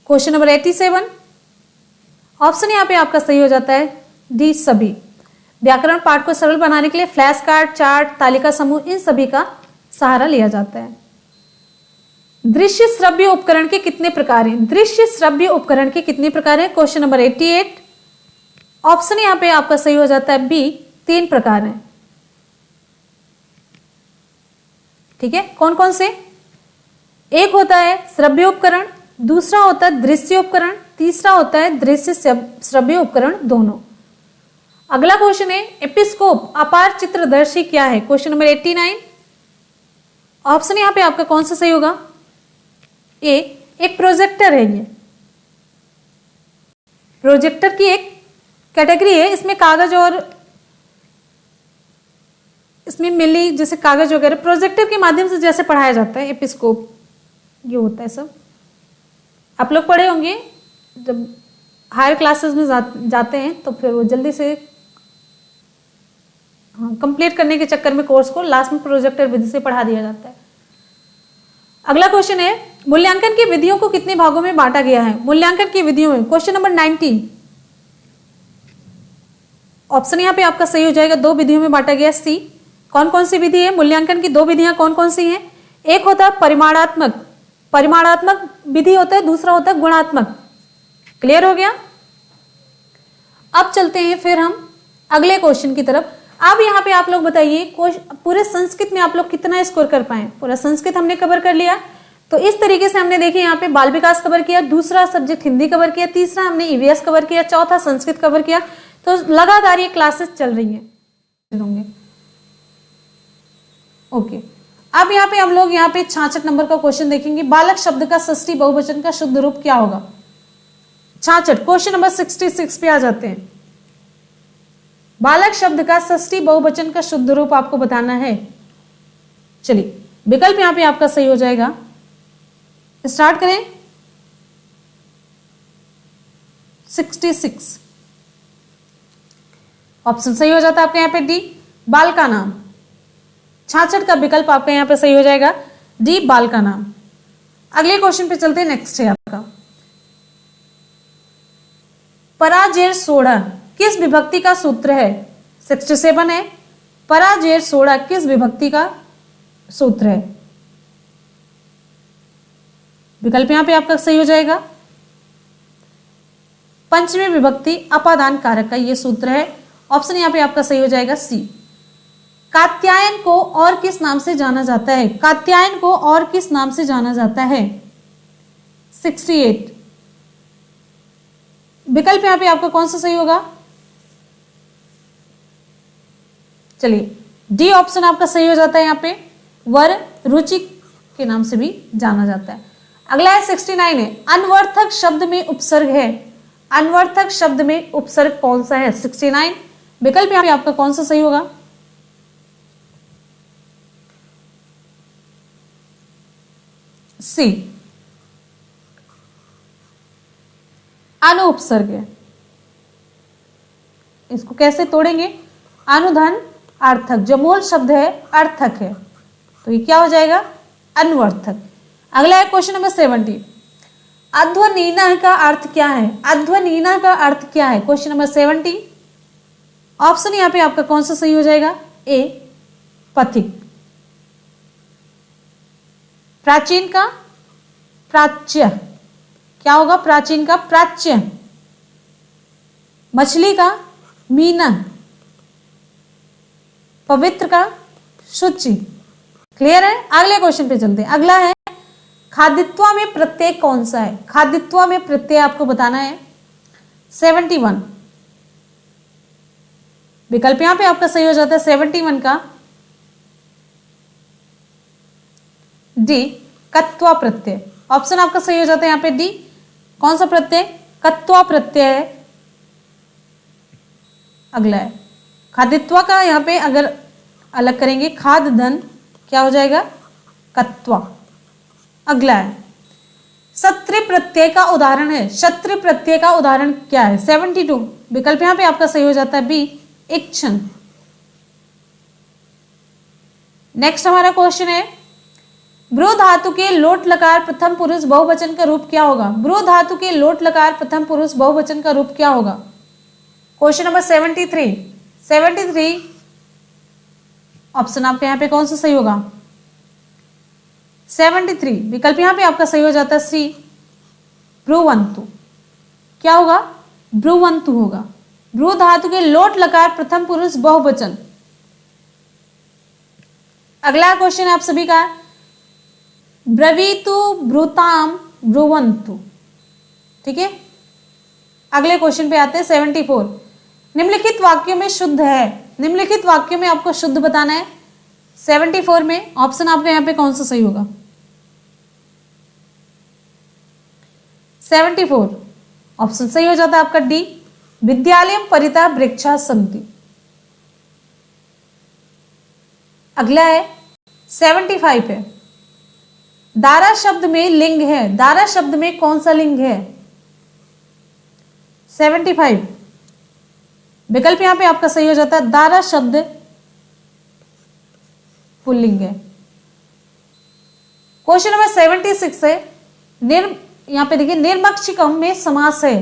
Question number 87। ऑप्शन यहां पे आपका सही हो जाता है डी, सभी। व्याकरण पाठ को सरल बनाने के लिए फ्लैश कार्ड, चार्ट, तालिका समूह, इन सभी का सहारा लिया जाता है। दृश्य श्रव्य उपकरण के कितने प्रकार हैं? दृश्य श्रव्य उपकरण के कितने प्रकार हैं? Question number 88। ऑप्शन यहां पे आपका सही हो जाता है बी, 3 प्रकार हैं। ठीक है, कौन कौन से? एक होता है श्रव्य उपकरण, दूसरा होता है दृश्य उपकरण, तीसरा होता है दृश्य श्रव्य उपकरण दोनों। अगला क्वेश्चन है एपिस्कोप अपार चित्रदर्शी क्या है? Question number 89। ऑप्शन यहां पे आपका कौन सा सही होगा? ए, एक प्रोजेक्टर है। ये प्रोजेक्टर की एक कैटेगरी है। इसमें कागज और इसमें मिली जैसे कागज वगैरह प्रोजेक्टर के माध्यम से जैसे पढ़ाया जाता है, एपिस्कोप ये होता है। सब आप लोग पढ़े होंगे जब हायर क्लासेस में जाते हैं तो फिर वो जल्दी से कंप्लीट करने के चक्कर में कोर्स को लास्ट में प्रोजेक्टर विधि से पढ़ा दिया जाता है। अगला क्वेश्चन है, मूल्यांकन की विधियों को कितने भागों में बांटा गया है? मूल्यांकन की विधियों में क्वेश्चन नंबर 90 ऑप्शन यहाँ पे आपका सही हो जाएगा। 2 विधियों में बांटा गया। सी, कौन कौन सी विधि है? मूल्यांकन की 2 विधियां कौन कौन सी हैं? एक होता है परिमाणात्मक विधि होता है, दूसरा होता है गुणात्मक। क्लियर हो गया? अब चलते हैं फिर हम अगले क्वेश्चन की तरफ। अब यहाँ पे आप लोग बताइए पूरे संस्कृत में आप लोग कितना स्कोर कर पाए? पूरा संस्कृत हमने कवर कर लिया। तो इस तरीके से हमने देखिए यहाँ पे बाल विकास कवर किया, दूसरा सब्जेक्ट हिंदी कवर किया, तीसरा हमने ईवीएस कवर किया, चौथा संस्कृत कवर किया। तो लगातार ये क्लासेस चल रही हैं। ओके, अब यहाँ पे हम लोग यहाँ पे 66 नंबर का क्वेश्चन देखेंगे। बालक शब्द का षष्ठी बहुवचन का शुद्ध रूप क्या होगा? 66 क्वेश्चन नंबर 66 पे आ जाते हैं। बालक शब्द का षष्ठी बहुवचन का शुद्ध रूप आपको बताना है। चलिए, विकल्प यहाँ पे आपका सही हो जाएगा। स्टार्ट करें। 66 ऑप्शन सही हो जाता है आपका यहाँ पे डी, बाल का नाम। 66 का विकल्प आपका यहाँ पे सही हो जाएगा डी, बाल का नाम। अगले क्वेश्चन पे चलते हैं। नेक्स्ट है आपका पराजेर सोड़ा किस विभक्ति का सूत्र है? 67 है। पराजेर सोड़ा किस विभक्ति का सूत्र है? विकल्प यहां पे आपका सही हो जाएगा पंचमी विभक्ति अपादान कारक का ये सूत्र है। ऑप्शन यहां पे आपका सही हो जाएगा सी। कात्यायन को और किस नाम से जाना जाता है? कात्यायन को और किस नाम से जाना जाता है? 68 विकल्प यहां पे आपका कौन सा सही होगा? चलिए, डी ऑप्शन आपका सही हो जाता है। यहाँ पे वर रुचि के नाम से भी जाना जाता है। अगला है 69 है, अनवर्थक शब्द में उपसर्ग है। अनवर्थक शब्द में उपसर्ग कौन सा है? 69 विकल्प यहाँ पे आपका कौन सा सही होगा? सी, अनुपसर्ग है। इसको कैसे तोड़ेंगे? अनुधन अर्थक, जो मूल शब्द है अर्थक है, तो ये क्या हो जाएगा? अन्वर्थक। अगला है क्वेश्चन नंबर 70, अध्वनीना का अर्थ क्या है? अध्वनीना का अर्थ क्या है? क्वेश्चन नंबर 70 ऑप्शन यहां पे आपका कौन सा सही हो जाएगा? ए, पथिक। प्राचीन का प्राच्य, क्या होगा? प्राचीन का प्राच्य। मछली का मीना, पवित्र का शुचि। क्लियर है? अगले क्वेश्चन पे चलते हैं। अगला है खादित्वा में प्रत्यय कौन सा है? खादित्वा में प्रत्यय आपको बताना है। 71 विकल्प यहां पे आपका सही हो जाता है 71 का डी, कत्वा प्रत्यय। ऑप्शन आपका सही हो जाता है यहाँ पे डी। कौन सा प्रत्यय? कत्वा प्रत्यय है। अगला है खादित्वा का, यहाँ पे अगर अलग करेंगे खाद धन, क्या हो जाएगा? कत्वा। अगला है क्षत्रिय प्रत्यय का उदाहरण है। क्षत्रिय प्रत्यय का उदाहरण क्या है? 72 विकल्प यहाँ पे आपका सही हो जाता है बी, इक्षण। नेक्स्ट हमारा क्वेश्चन है ब्रू धातु के लोट लकार प्रथम पुरुष बहुवचन का रूप क्या होगा? ब्रू धातु के लोट लकार प्रथम पुरुष बहुवचन का रूप क्या होगा? क्वेश्चन नंबर 73 ऑप्शन आपके यहाँ पे कौन सा सही होगा? 73 विकल्प यहाँ पे आपका सही हो जाता है सी, ब्रुवंतु। क्या होगा? ब्रुवंतु होगा। ब्रू धातु के लोट लकार प्रथम पुरुष बहुवचन। अगला क्वेश्चन आप सभी का ब्रवीतु ब्रूताम ब्रुवंतु। ठीक है, अगले क्वेश्चन पे आते हैं 74, निम्नलिखित वाक्यों में शुद्ध है। निम्नलिखित वाक्यों में आपको शुद्ध बताना है। 74 में ऑप्शन आपका यहाँ पे कौन सा सही होगा? 74 ऑप्शन सही हो जाता है आपका डी, विद्यालयम परितः वृक्षा सन्ति। अगला है 75 है, दारा शब्द में लिंग है। दारा शब्द में कौन सा लिंग है? 75 विकल्प यहां पे आपका सही हो जाता है दारा शब्द पुल्लिंग है। क्वेश्चन नंबर 76 है, यहां पे देखिए निर्मक्षिकम में समास है।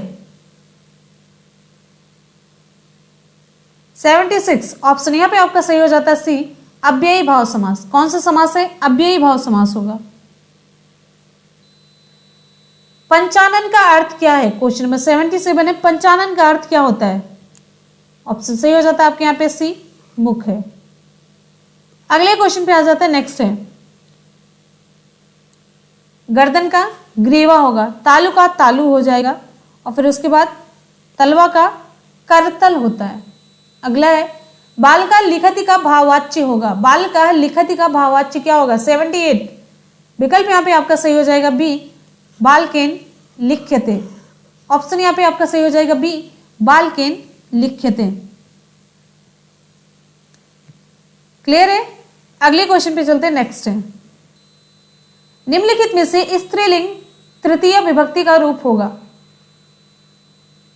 76 ऑप्शन यहां पे आपका सही हो जाता है सी, अव्ययी भाव समास। कौन सा समास है? अव्ययी भाव समास होगा। पंचानन का अर्थ क्या है? क्वेश्चन नंबर 77 है, पंचानन का अर्थ क्या होता है? ऑप्शन सही हो जाता है आपके यहाँ पे सी, मुख है। अगले क्वेश्चन पे आ जाता है, नेक्स्ट है, गर्दन का ग्रीवा होगा, तालु का तालु हो जाएगा, और फिर उसके बाद तलवा का करतल होता है। अगला है, बाल का लिखति का भाववाच्य होगा। बाल का लिखति का भाववाच्य क्या होगा? 78 विकल्प यहाँ पे आपका सही हो जाएगा बी, बालकेन लिख्यते। ऑप्शन यहाँ पे आपका सही हो जाएगा बी, बालकेन लिख्यते। क्लियर है? अगले क्वेश्चन पे चलते हैं, नेक्स्ट है, निम्नलिखित में से स्त्रीलिंग तृतीय विभक्ति का रूप होगा।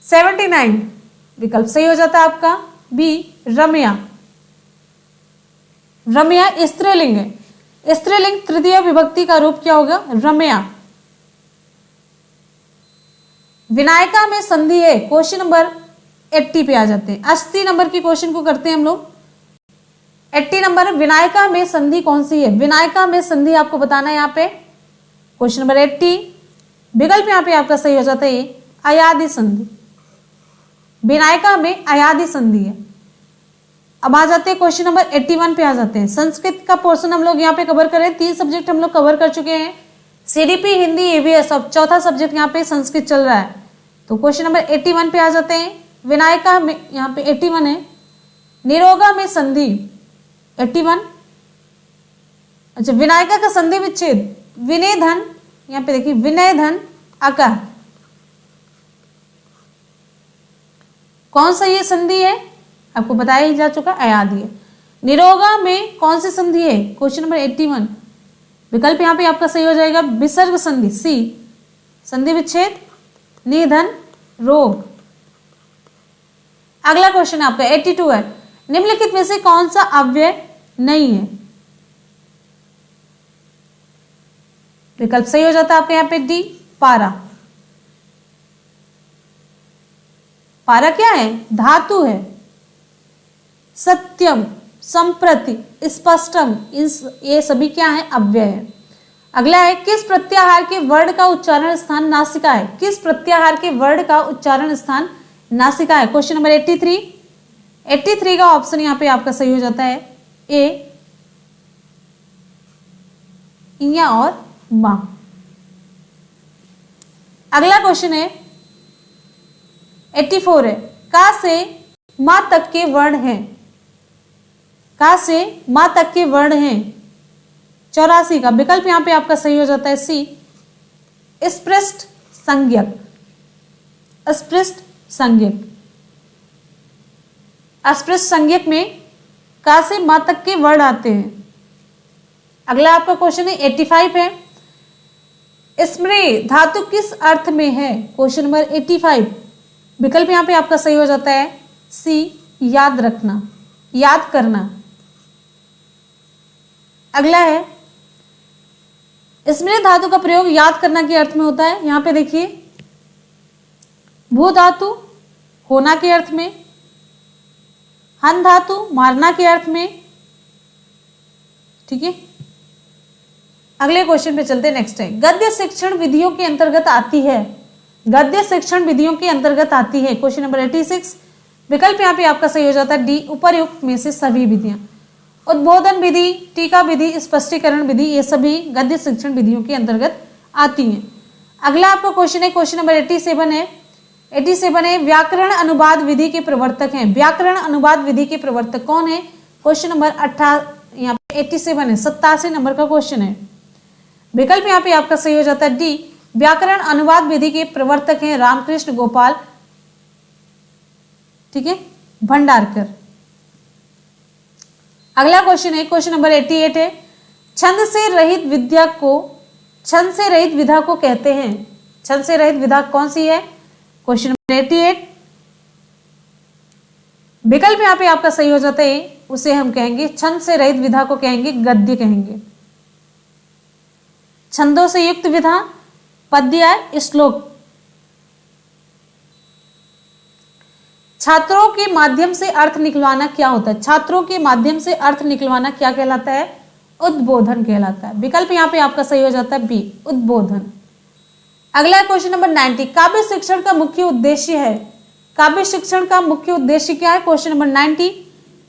79 विकल्प सही हो जाता है आपका बी, रम्या। रम्या स्त्रीलिंग है। स्त्रीलिंग तृतीय विभक्ति का रूप क्या होगा? रम्या। विनायका में संधि है। क्वेश्चन नंबर 80 पे आ जाते हैं। 80 नंबर की क्वेश्चन को करते हैं हम लोग। 80 नंबर, विनायका में संधि कौन सी है? विनायका में संधि आपको बताना है यहाँ पे। क्वेश्चन नंबर 80 विकल्प यहाँ पे आपका सही हो जाता है अयादि संधि। विनायका में अयादि संधि है। अब आ जाते हैं क्वेश्चन नंबर 81 पे आ जाते हैं। संस्कृत का पोर्शन हम लोग यहाँ पे कवर करें। 3 सब्जेक्ट हम लोग कवर कर चुके हैं, सीडीपी, हिंदी, ईवीएस। अब चौथा सब्जेक्ट यहाँ पे संस्कृत चल रहा है। तो क्वेश्चन नंबर 81 पे आ जाते हैं। विनायका में यहाँ पे 81 है, निरोगा में संधि 81। अच्छा, विनायका का संधि विच्छेद विनय धन, यहाँ पे देखिए विनय धन अकार। कौन सा ये संधि है? आपको बताया ही जा चुका, अयादि है। निरोगा में कौन सी संधि है? क्वेश्चन नंबर 81 विकल्प यहाँ पे आपका सही हो जाएगा विसर्ग संधि, सी, संधि विच्छेद निधन रोग। अगला क्वेश्चन आपका 82 है, निम्नलिखित में से कौन सा अव्यय नहीं है? विकल्प सही हो जाता है आपके यहाँ पे डी, पारा। पारा क्या है? धातु है। सत्यम, संप्रति, स्पष्टम, ये सभी क्या है? अव्यय है। अगला है, किस प्रत्याहार के वर्ण का उच्चारण स्थान नासिका है? किस प्रत्याहार के वर्ण का उच्चारण स्थान नासिका है? क्वेश्चन नंबर 83 का ऑप्शन यहाँ पे आपका सही हो जाता है ए, इया और मां। अगला क्वेश्चन है 84 है, का से मां तक के वर्ण हैं। का से मां तक के वर्ण हैं 84 का विकल्प यहां पे आपका सही हो जाता है सी, स्पृष्ट संज्ञक। अस्पृष्ट संज्ञक, अस्पृष्ट संज्ञक में का से मां तक के वर्ण आते हैं। अगला आपका क्वेश्चन है 85 है, स्मृति धातु किस अर्थ में है? क्वेश्चन नंबर 85 विकल्प यहां पे आपका सही हो जाता है सी, याद रखना, याद करना। अगला है, स्मृति धातु का प्रयोग याद करना के अर्थ में होता है। यहां पे देखिए भू धातु होना के अर्थ में, हन धातु मारना के अर्थ में। ठीक है, अगले क्वेश्चन पे चलते हैं। नेक्स्ट है, गद्य शिक्षण विधियों के अंतर्गत आती है। गद्य शिक्षण विधियों के अंतर्गत आती है। क्वेश्चन नंबर 86 विकल्प यहाँ पे आपका सही हो जाता है डी, उपर्युक्त में से सभी विधियां। उद्बोधन विधि, टीका विधि, स्पष्टीकरण विधि, ये सभी गद्य शिक्षण विधियों के अंतर्गत आती हैं। अगला आपका क्वेश्चन है, क्वेश्चन नंबर 87 है। 87 है, व्याकरण अनुवाद विधि के प्रवर्तक हैं। व्याकरण अनुवाद विधि के प्रवर्तक कौन है? क्वेश्चन नंबर 87 है, 87 नंबर का क्वेश्चन है। विकल्प यहाँ पे आपका सही हो जाता है डी, व्याकरण अनुवाद विधि के प्रवर्तक हैं रामकृष्ण गोपाल, ठीक है, भंडारकर। अगला क्वेश्चन है, क्वेश्चन नंबर 88 है, छंद से रहित विद्या को, छंद से रहित विधा को कहते हैं। छंद से रहित विधा कौन सी है? क्वेश्चन नंबर 88 विकल्प यहाँ पे आपका सही हो जाता है, उसे हम कहेंगे छंद से रहित विधा को कहेंगे गद्य कहेंगे। छंदों से युक्त विधा पद्य या श्लोक। छात्रों के माध्यम से अर्थ निकलवाना क्या होता है? छात्रों के माध्यम से अर्थ निकलवाना क्या कहलाता है? उद्बोधन कहलाता है। विकल्प यहाँ पे आपका सही हो जाता है बी, उद्बोधन। अगला क्वेश्चन नंबर 90, काव्य शिक्षण का मुख्य उद्देश्य है। काव्य शिक्षण का मुख्य उद्देश्य क्या है? Question number 90।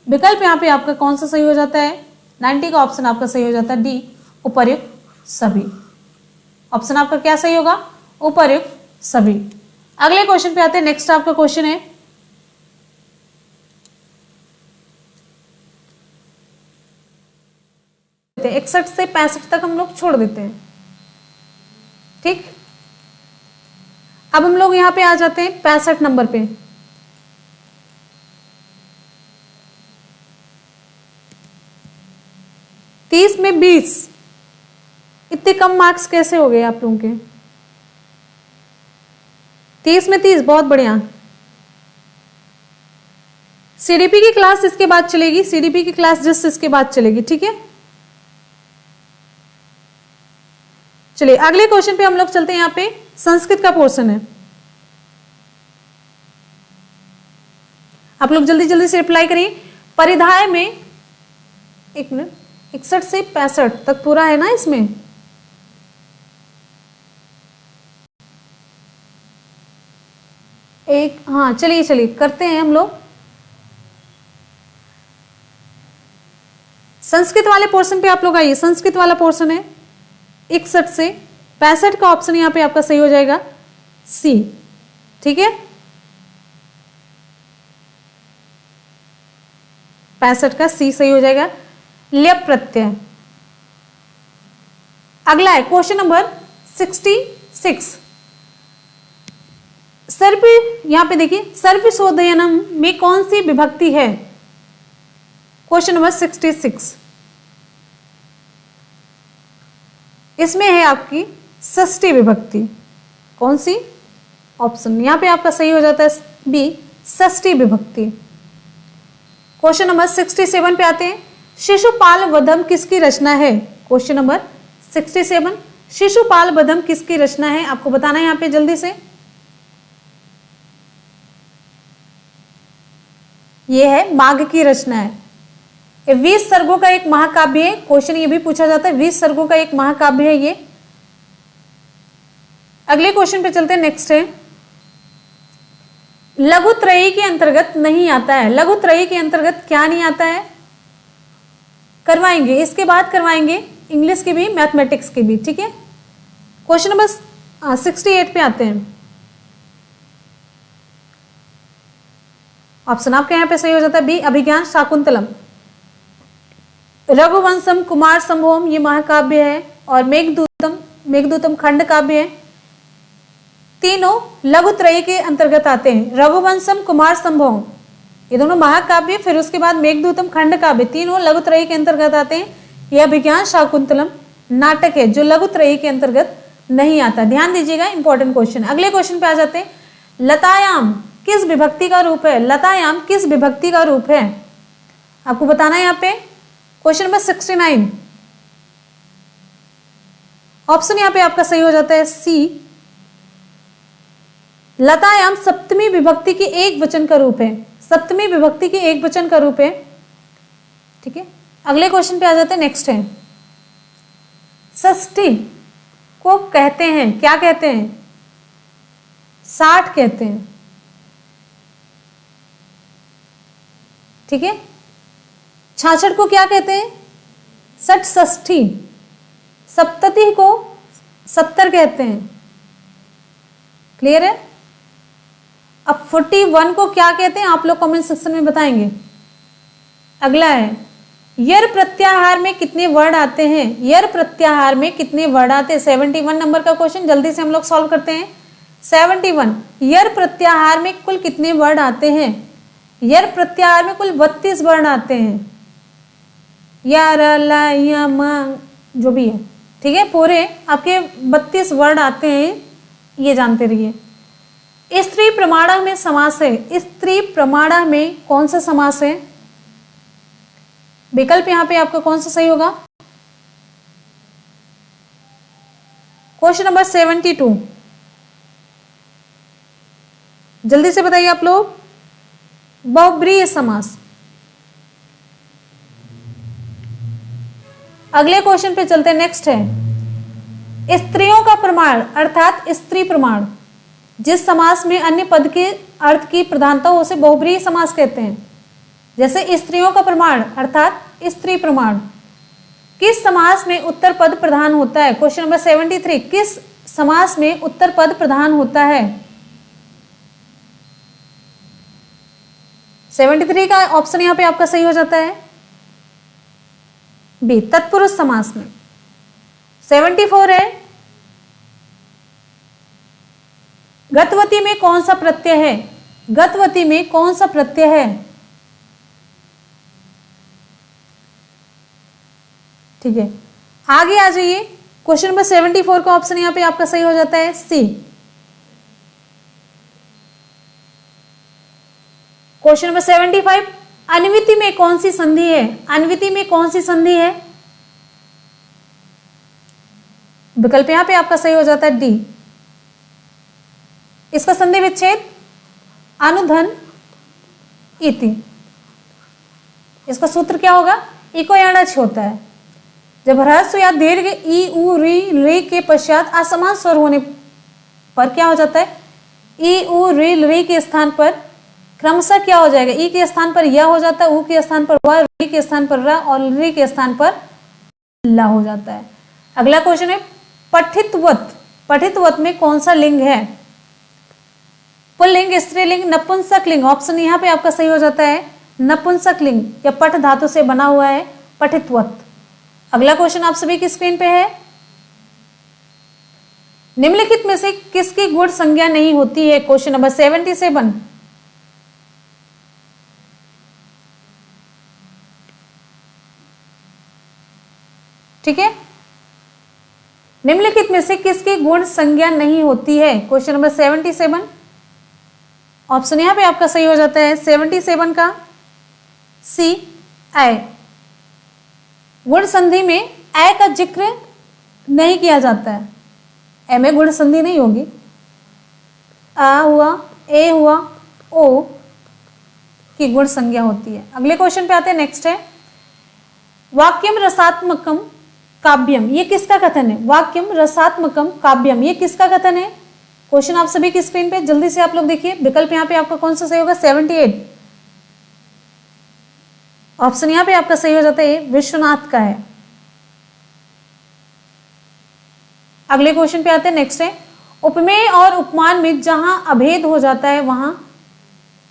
विकल्प यहाँ पे आपका कौन सा सही हो जाता है? 90 का ऑप्शन आपका सही हो जाता है डी, उपर्युक्त सभी। ऑप्शन आपका क्या सही होगा? उपर्युक्त सभी। अगले क्वेश्चन पे आते हैं। नेक्स्ट आपका क्वेश्चन है 61 से 65 तक हम लोग छोड़ देते हैं, ठीक। अब हम लोग यहां पे आ जाते हैं 65 नंबर पे। तीस में 20, इतने कम मार्क्स कैसे हो गए आप लोगों के? 30 में 30, बहुत बढ़िया। सीडीपी की क्लास इसके बाद चलेगी, सीडीपी की क्लास जस्ट इसके बाद चलेगी, ठीक है। चलिए अगले क्वेश्चन पे हम लोग चलते हैं। यहाँ पे संस्कृत का पोर्शन है। आप लोग जल्दी जल्दी से रिप्लाई करिए। परिधाय में, एक मिनट, 61 से 65 तक पूरा है ना इसमें? एक, हाँ चलिए चलिए करते हैं हम लोग। संस्कृत वाले पोर्शन पे आप लोग आइए। संस्कृत वाला पोर्शन है 61 से 65 का ऑप्शन यहां पे आपका सही हो जाएगा सी, ठीक है। 65 का सी सही हो जाएगा, ल्यप प्रत्यय। अगला है क्वेश्चन नंबर 66। सर्व, यहां पे देखिए, सर्वशोधयनम में कौन सी विभक्ति है? क्वेश्चन नंबर 66, इसमें है आपकी षष्ठी विभक्ति। कौन सी? ऑप्शन यहां पे आपका सही हो जाता है बी, षष्ठी विभक्ति। क्वेश्चन नंबर 67 पे आते हैं। शिशुपाल वधम किसकी रचना है? क्वेश्चन नंबर 67, शिशुपाल वधम किसकी रचना है? आपको बताना है यहां पे जल्दी से। यह है माघ की रचना है। 20 सर्गों का एक महाकाव्य है। क्वेश्चन ये भी पूछा जाता है, 20 सर्गों का एक महाकाव्य है ये। अगले क्वेश्चन पे चलते हैं। नेक्स्ट है, लघुत्रयी के अंतर्गत नहीं आता है। लघुत्रयी के अंतर्गत क्या नहीं आता है? करवाएंगे, इसके बाद करवाएंगे इंग्लिश की भी, मैथमेटिक्स की भी, ठीक है। क्वेश्चन नंबर 68 पे आते हैं। ऑप्शन आपके यहां पे सही हो जाता है बी, अभिज्ञान शाकुंतलम। रघुवंशम कुमार संभवम ये महाकाव्य है, और मेघदूतम खंड काव्य है। तीनों लघुत्रयी के अंतर्गत आते हैं। रघुवंशम कुमार संभवम ये दोनों महाकाव्य, फिर उसके बाद मेघदूतम खंड काव्य, तीनों लघुत्रयी के अंतर्गत आते हैं। यह अभिज्ञान शाकुंतलम नाटक है जो लघुत्रयी के अंतर्गत नहीं आता। ध्यान दीजिएगा, इंपॉर्टेंट क्वेश्चन। अगले क्वेश्चन पे आ जाते हैं। लतायाम किस विभक्ति का रूप है? लतायाम किस विभक्ति का रूप है? आपको बताना है यहाँ पे। क्वेश्चन नंबर 69, ऑप्शन यहां पे आपका सही हो जाता है सी, लतायाम सप्तमी विभक्ति की एक वचन का रूप है। सप्तमी विभक्ति की एक वचन का रूप है, ठीक है। अगले क्वेश्चन पे आ जाते हैं। नेक्स्ट है, षष्ठी को कहते हैं, क्या कहते हैं? 60 कहते हैं, ठीक है। 66 को क्या कहते हैं? षट षष्ठी। सप्तति को 70 कहते हैं, क्लियर है। अब 41 को क्या कहते हैं? आप लोग कमेंट सेक्शन में बताएंगे। अगला है, यर प्रत्याहार में कितने वर्ड आते हैं? यर प्रत्याहार में कितने वर्ड आते हैं? 71 नंबर का क्वेश्चन जल्दी से हम लोग सॉल्व करते हैं। 71, यर प्रत्याहार में कुल कितने वर्ड आते हैं? यर प्रत्याहार में कुल 32 वर्ण आते हैं। या, र, ला, या, म, जो भी है, ठीक है। पूरे आपके 32 वर्ड आते हैं, ये जानते रहिए। स्त्री प्रमाणा में समास है, स्त्री प्रमाणा में कौन सा समास है? विकल्प यहां पे आपका कौन सा सही होगा? क्वेश्चन नंबर 72, जल्दी से बताइए आप लोग। बहुब्रीहि समास। अगले क्वेश्चन पे चलते हैं, नेक्स्ट है स्त्रियों का प्रमाण अर्थात स्त्री प्रमाण। जिस समास में अन्य पद के अर्थ की प्रधानता हो उसे बहुब्रीहि समास कहते हैं। जैसे स्त्रियों का प्रमाण अर्थात स्त्री प्रमाण। किस समास में उत्तर पद प्रधान होता है? क्वेश्चन नंबर 73, किस समास में उत्तर पद प्रधान होता है? 73 का ऑप्शन यहां पे आपका सही हो जाता है बी, तत्पुरुष समास में। 74 है गतवती में कौन सा प्रत्यय है? गतवती में कौन सा प्रत्यय है? ठीक है, आगे आ जाइए। क्वेश्चन नंबर 74 का ऑप्शन यहां पे आपका सही हो जाता है सी। क्वेश्चन नंबर 75, अन्विति में कौन सी संधि है? अन्विति में कौन सी संधि है? विकल्प यहां पे आपका सही हो जाता है डी। इसका संधि विच्छेद अनुधन इति। इसका सूत्र क्या होगा? इको याणच होता है। जब ह्रस्व या दीर्घ ई उ री के पश्चात असमान स्वर होने पर क्या हो जाता है? ई उ री के स्थान पर क्रमशः क्या हो जाएगा? ई के स्थान पर या हो जाता है, उ के स्थान पर व, री के स्थान पर र और री के स्थान पर ला हो जाता है। अगला क्वेश्चन है पठितवत। पठितवत में कौन सा लिंग है? पुल्लिंग, स्त्रीलिंग, नपुंसक लिंग। ऑप्शन यहां पे आपका सही हो जाता है नपुंसक लिंग। या पठ धातु से बना हुआ है पठितवत। अगला क्वेश्चन आप सभी की स्क्रीन पे है, निम्नलिखित में से किसकी गुण संज्ञा नहीं होती है? क्वेश्चन नंबर 77, ठीक है, निम्नलिखित में से किसकी गुण संज्ञा नहीं होती है? क्वेश्चन नंबर 77, ऑप्शन यहां पे आपका सही हो जाता है 77 का सी, ऐ। गुण संधि में ऐ का जिक्र नहीं किया जाता है। ऐ में गुण संधि नहीं होगी। आ हुआ, ए हुआ, ओ की गुण संज्ञा होती है। अगले क्वेश्चन पे आते हैं, नेक्स्ट है वाक्यम रसात्मकम काव्यम। ये किसका कथन है? वाक्यम रसात्मकम काव्यम, ये किसका कथन है? क्वेश्चन आप सभी की स्क्रीन पे जल्दी से आप लोग देखिए। विकल्प यहां पे आपका कौन सा सही होगा? 78। ऑप्शन यहां पे आपका सही हो जाता है विश्वनाथ का है। अगले क्वेश्चन पे आते हैं, नेक्स्ट है उपमेय और उपमान में जहां अभेद हो जाता है वहां,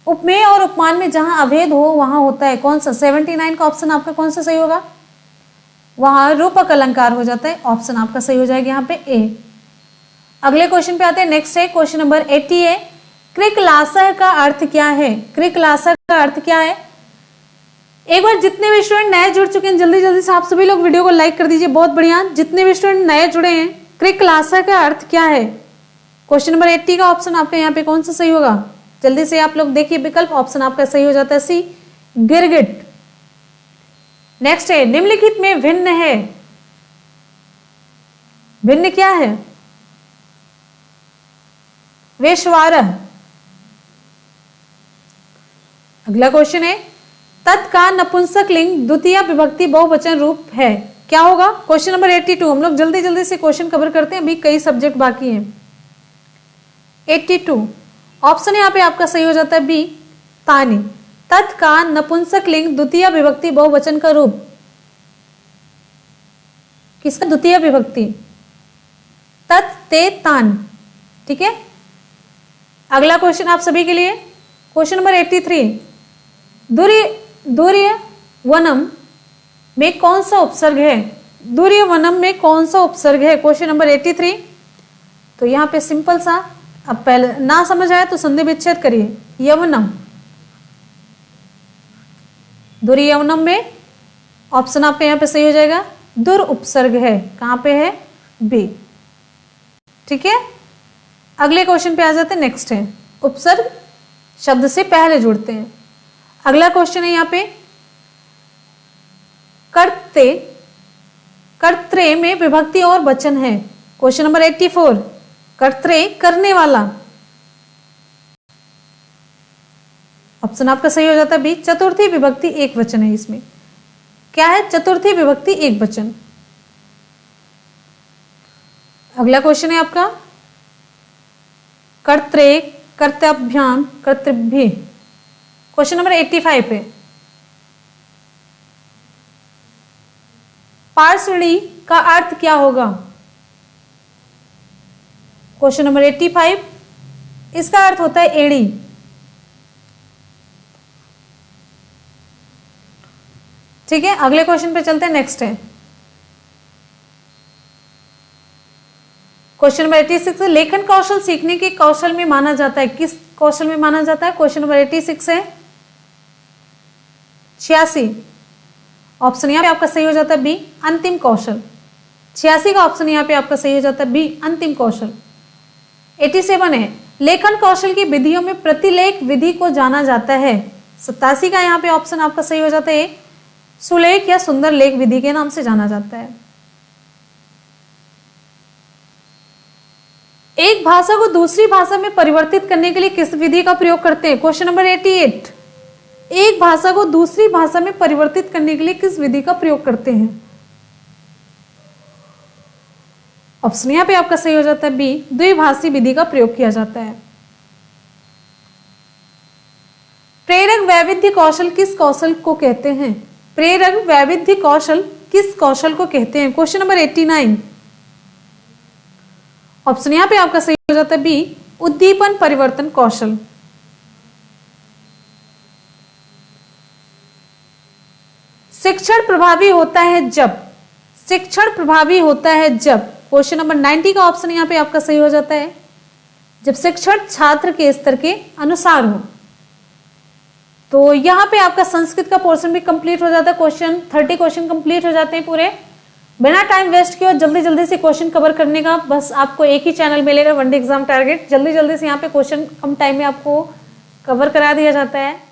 उपमेय और उपमान में जहां अभेद हो वहां होता है कौन सा? 79 का ऑप्शन आपका कौन सा सही होगा? वहां रूपक अलंकार हो जाता है। ऑप्शन आपका सही हो जाएगा यहाँ पे ए। अगले क्वेश्चन पे आते हैं, नेक्स्ट है क्वेश्चन नंबर 80 है कृकलासह का अर्थ क्या है? कृकलासह का अर्थ क्या है? एक बार जितने भी स्टूडेंट नए जुड़ चुके हैं जल्दी जल्दी से आप सभी लोग वीडियो को लाइक कर दीजिए। बहुत बढ़िया। जितने भी स्टूडेंट नए जुड़े हैं, कृकलासह का अर्थ क्या है? क्वेश्चन नंबर 80 का ऑप्शन आपका यहाँ पे कौन सा सही होगा? जल्दी से आप लोग देखिए विकल्प। ऑप्शन आपका सही हो जाता है सी, गिरगिट। नेक्स्ट है निम्नलिखित में भिन्न है। भिन्न क्या है? वेश्वारह। अगला क्वेश्चन है तत्का नपुंसक लिंग द्वितीय विभक्ति बहुवचन रूप है, क्या होगा? Question number 82। हम लोग जल्दी जल्दी से क्वेश्चन कवर करते हैं, अभी कई सब्जेक्ट बाकी हैं। 82 ऑप्शन यहां पे आपका सही हो जाता है बी, तानी। तत्का नपुंसक लिंग द्वितीय विभक्ति बहुवचन का रूप किसका? द्वितीय विभक्ति तत्, ते, तान। ठीक है। अगला क्वेश्चन आप सभी के लिए क्वेश्चन नंबर 83 दूर्य वनम में कौन सा उपसर्ग है? दूर्य वनम में कौन सा उपसर्ग है? Question number 83। तो यहां पे सिंपल सा, अब पहले ना समझ आया तो संधि विच्छेद करिए। यवनम, दूर्य यवनम में ऑप्शन आपका यहां पे सही हो जाएगा दुर उपसर्ग है। कहां पे है? बी। ठीक है। अगले क्वेश्चन पे आ जाते हैं, नेक्स्ट है उपसर्ग शब्द से पहले जुड़ते हैं। अगला क्वेश्चन है यहाँ पे, कर्ते कर्त्रे में विभक्ति और वचन है। क्वेश्चन नंबर 84, कर्त्रे करने वाला। ऑप्शन आपका सही हो जाता है बी, चतुर्थी विभक्ति एक वचन है। इसमें क्या है? चतुर्थी विभक्ति एक वचन। अगला क्वेश्चन है आपका, कर्त्रे कर्तव्याम कर्तव्य। क्वेश्चन नंबर 85 पे, पार्श्वनी का अर्थ क्या होगा? क्वेश्चन नंबर 85, इसका अर्थ होता है एड़ी। ठीक है, अगले क्वेश्चन पे चलते हैं। नेक्स्ट है क्वेश्चन नंबर 86, लेखन कौशल सीखने के कौशल में माना जाता है। किस कौशल में माना जाता है? क्वेश्चन नंबर 86 है 86। ऑप्शन यहाँ पे आपका सही हो जाता है बी, अंतिम कौशल। 86 का ऑप्शन यहाँ पे आपका सही हो जाता है बी, अंतिम कौशल। 87 है, लेखन कौशल की विधियों में प्रतिलेख विधि को जाना जाता है। 87 का यहाँ पे ऑप्शन आपका सही हो जाता है, सुलेख या सुंदर लेख विधि के नाम से जाना जाता है। एक भाषा को दूसरी भाषा में परिवर्तित करने के लिए किस विधि का प्रयोग करते हैं? क्वेश्चन नंबर 88, एक भाषा को दूसरी भाषा में परिवर्तित करने के लिए किस विधि का प्रयोग करते हैं? ऑप्शन यहां पे आपका सही हो जाता है बी, द्विभाषी विधि का प्रयोग किया जाता है। प्रेरक वैविध्य कौशल किस कौशल को कहते हैं? प्रेरक वैविध्य कौशल किस कौशल को कहते हैं? Question number 89। ऑप्शन यहां पे आपका सही हो जाता है बी, उद्दीपन परिवर्तन कौशल। शिक्षण प्रभावी होता है जब, शिक्षण प्रभावी होता है जब। क्वेश्चन नंबर 90 का ऑप्शन यहां पे आपका सही हो जाता है, जब शिक्षण छात्र के स्तर के अनुसार हो। तो यहां पे आपका संस्कृत का पोर्शन भी कंप्लीट हो जाता है। क्वेश्चन 30 क्वेश्चन कंप्लीट हो जाते हैं पूरे। बिना टाइम वेस्ट किए जल्दी जल्दी से क्वेश्चन कवर करने का बस आपको एक ही चैनल मिलेगा, वनडे एग्जाम टारगेट। जल्दी जल्दी से यहाँ पे क्वेश्चन कम टाइम में आपको कवर करा दिया जाता है।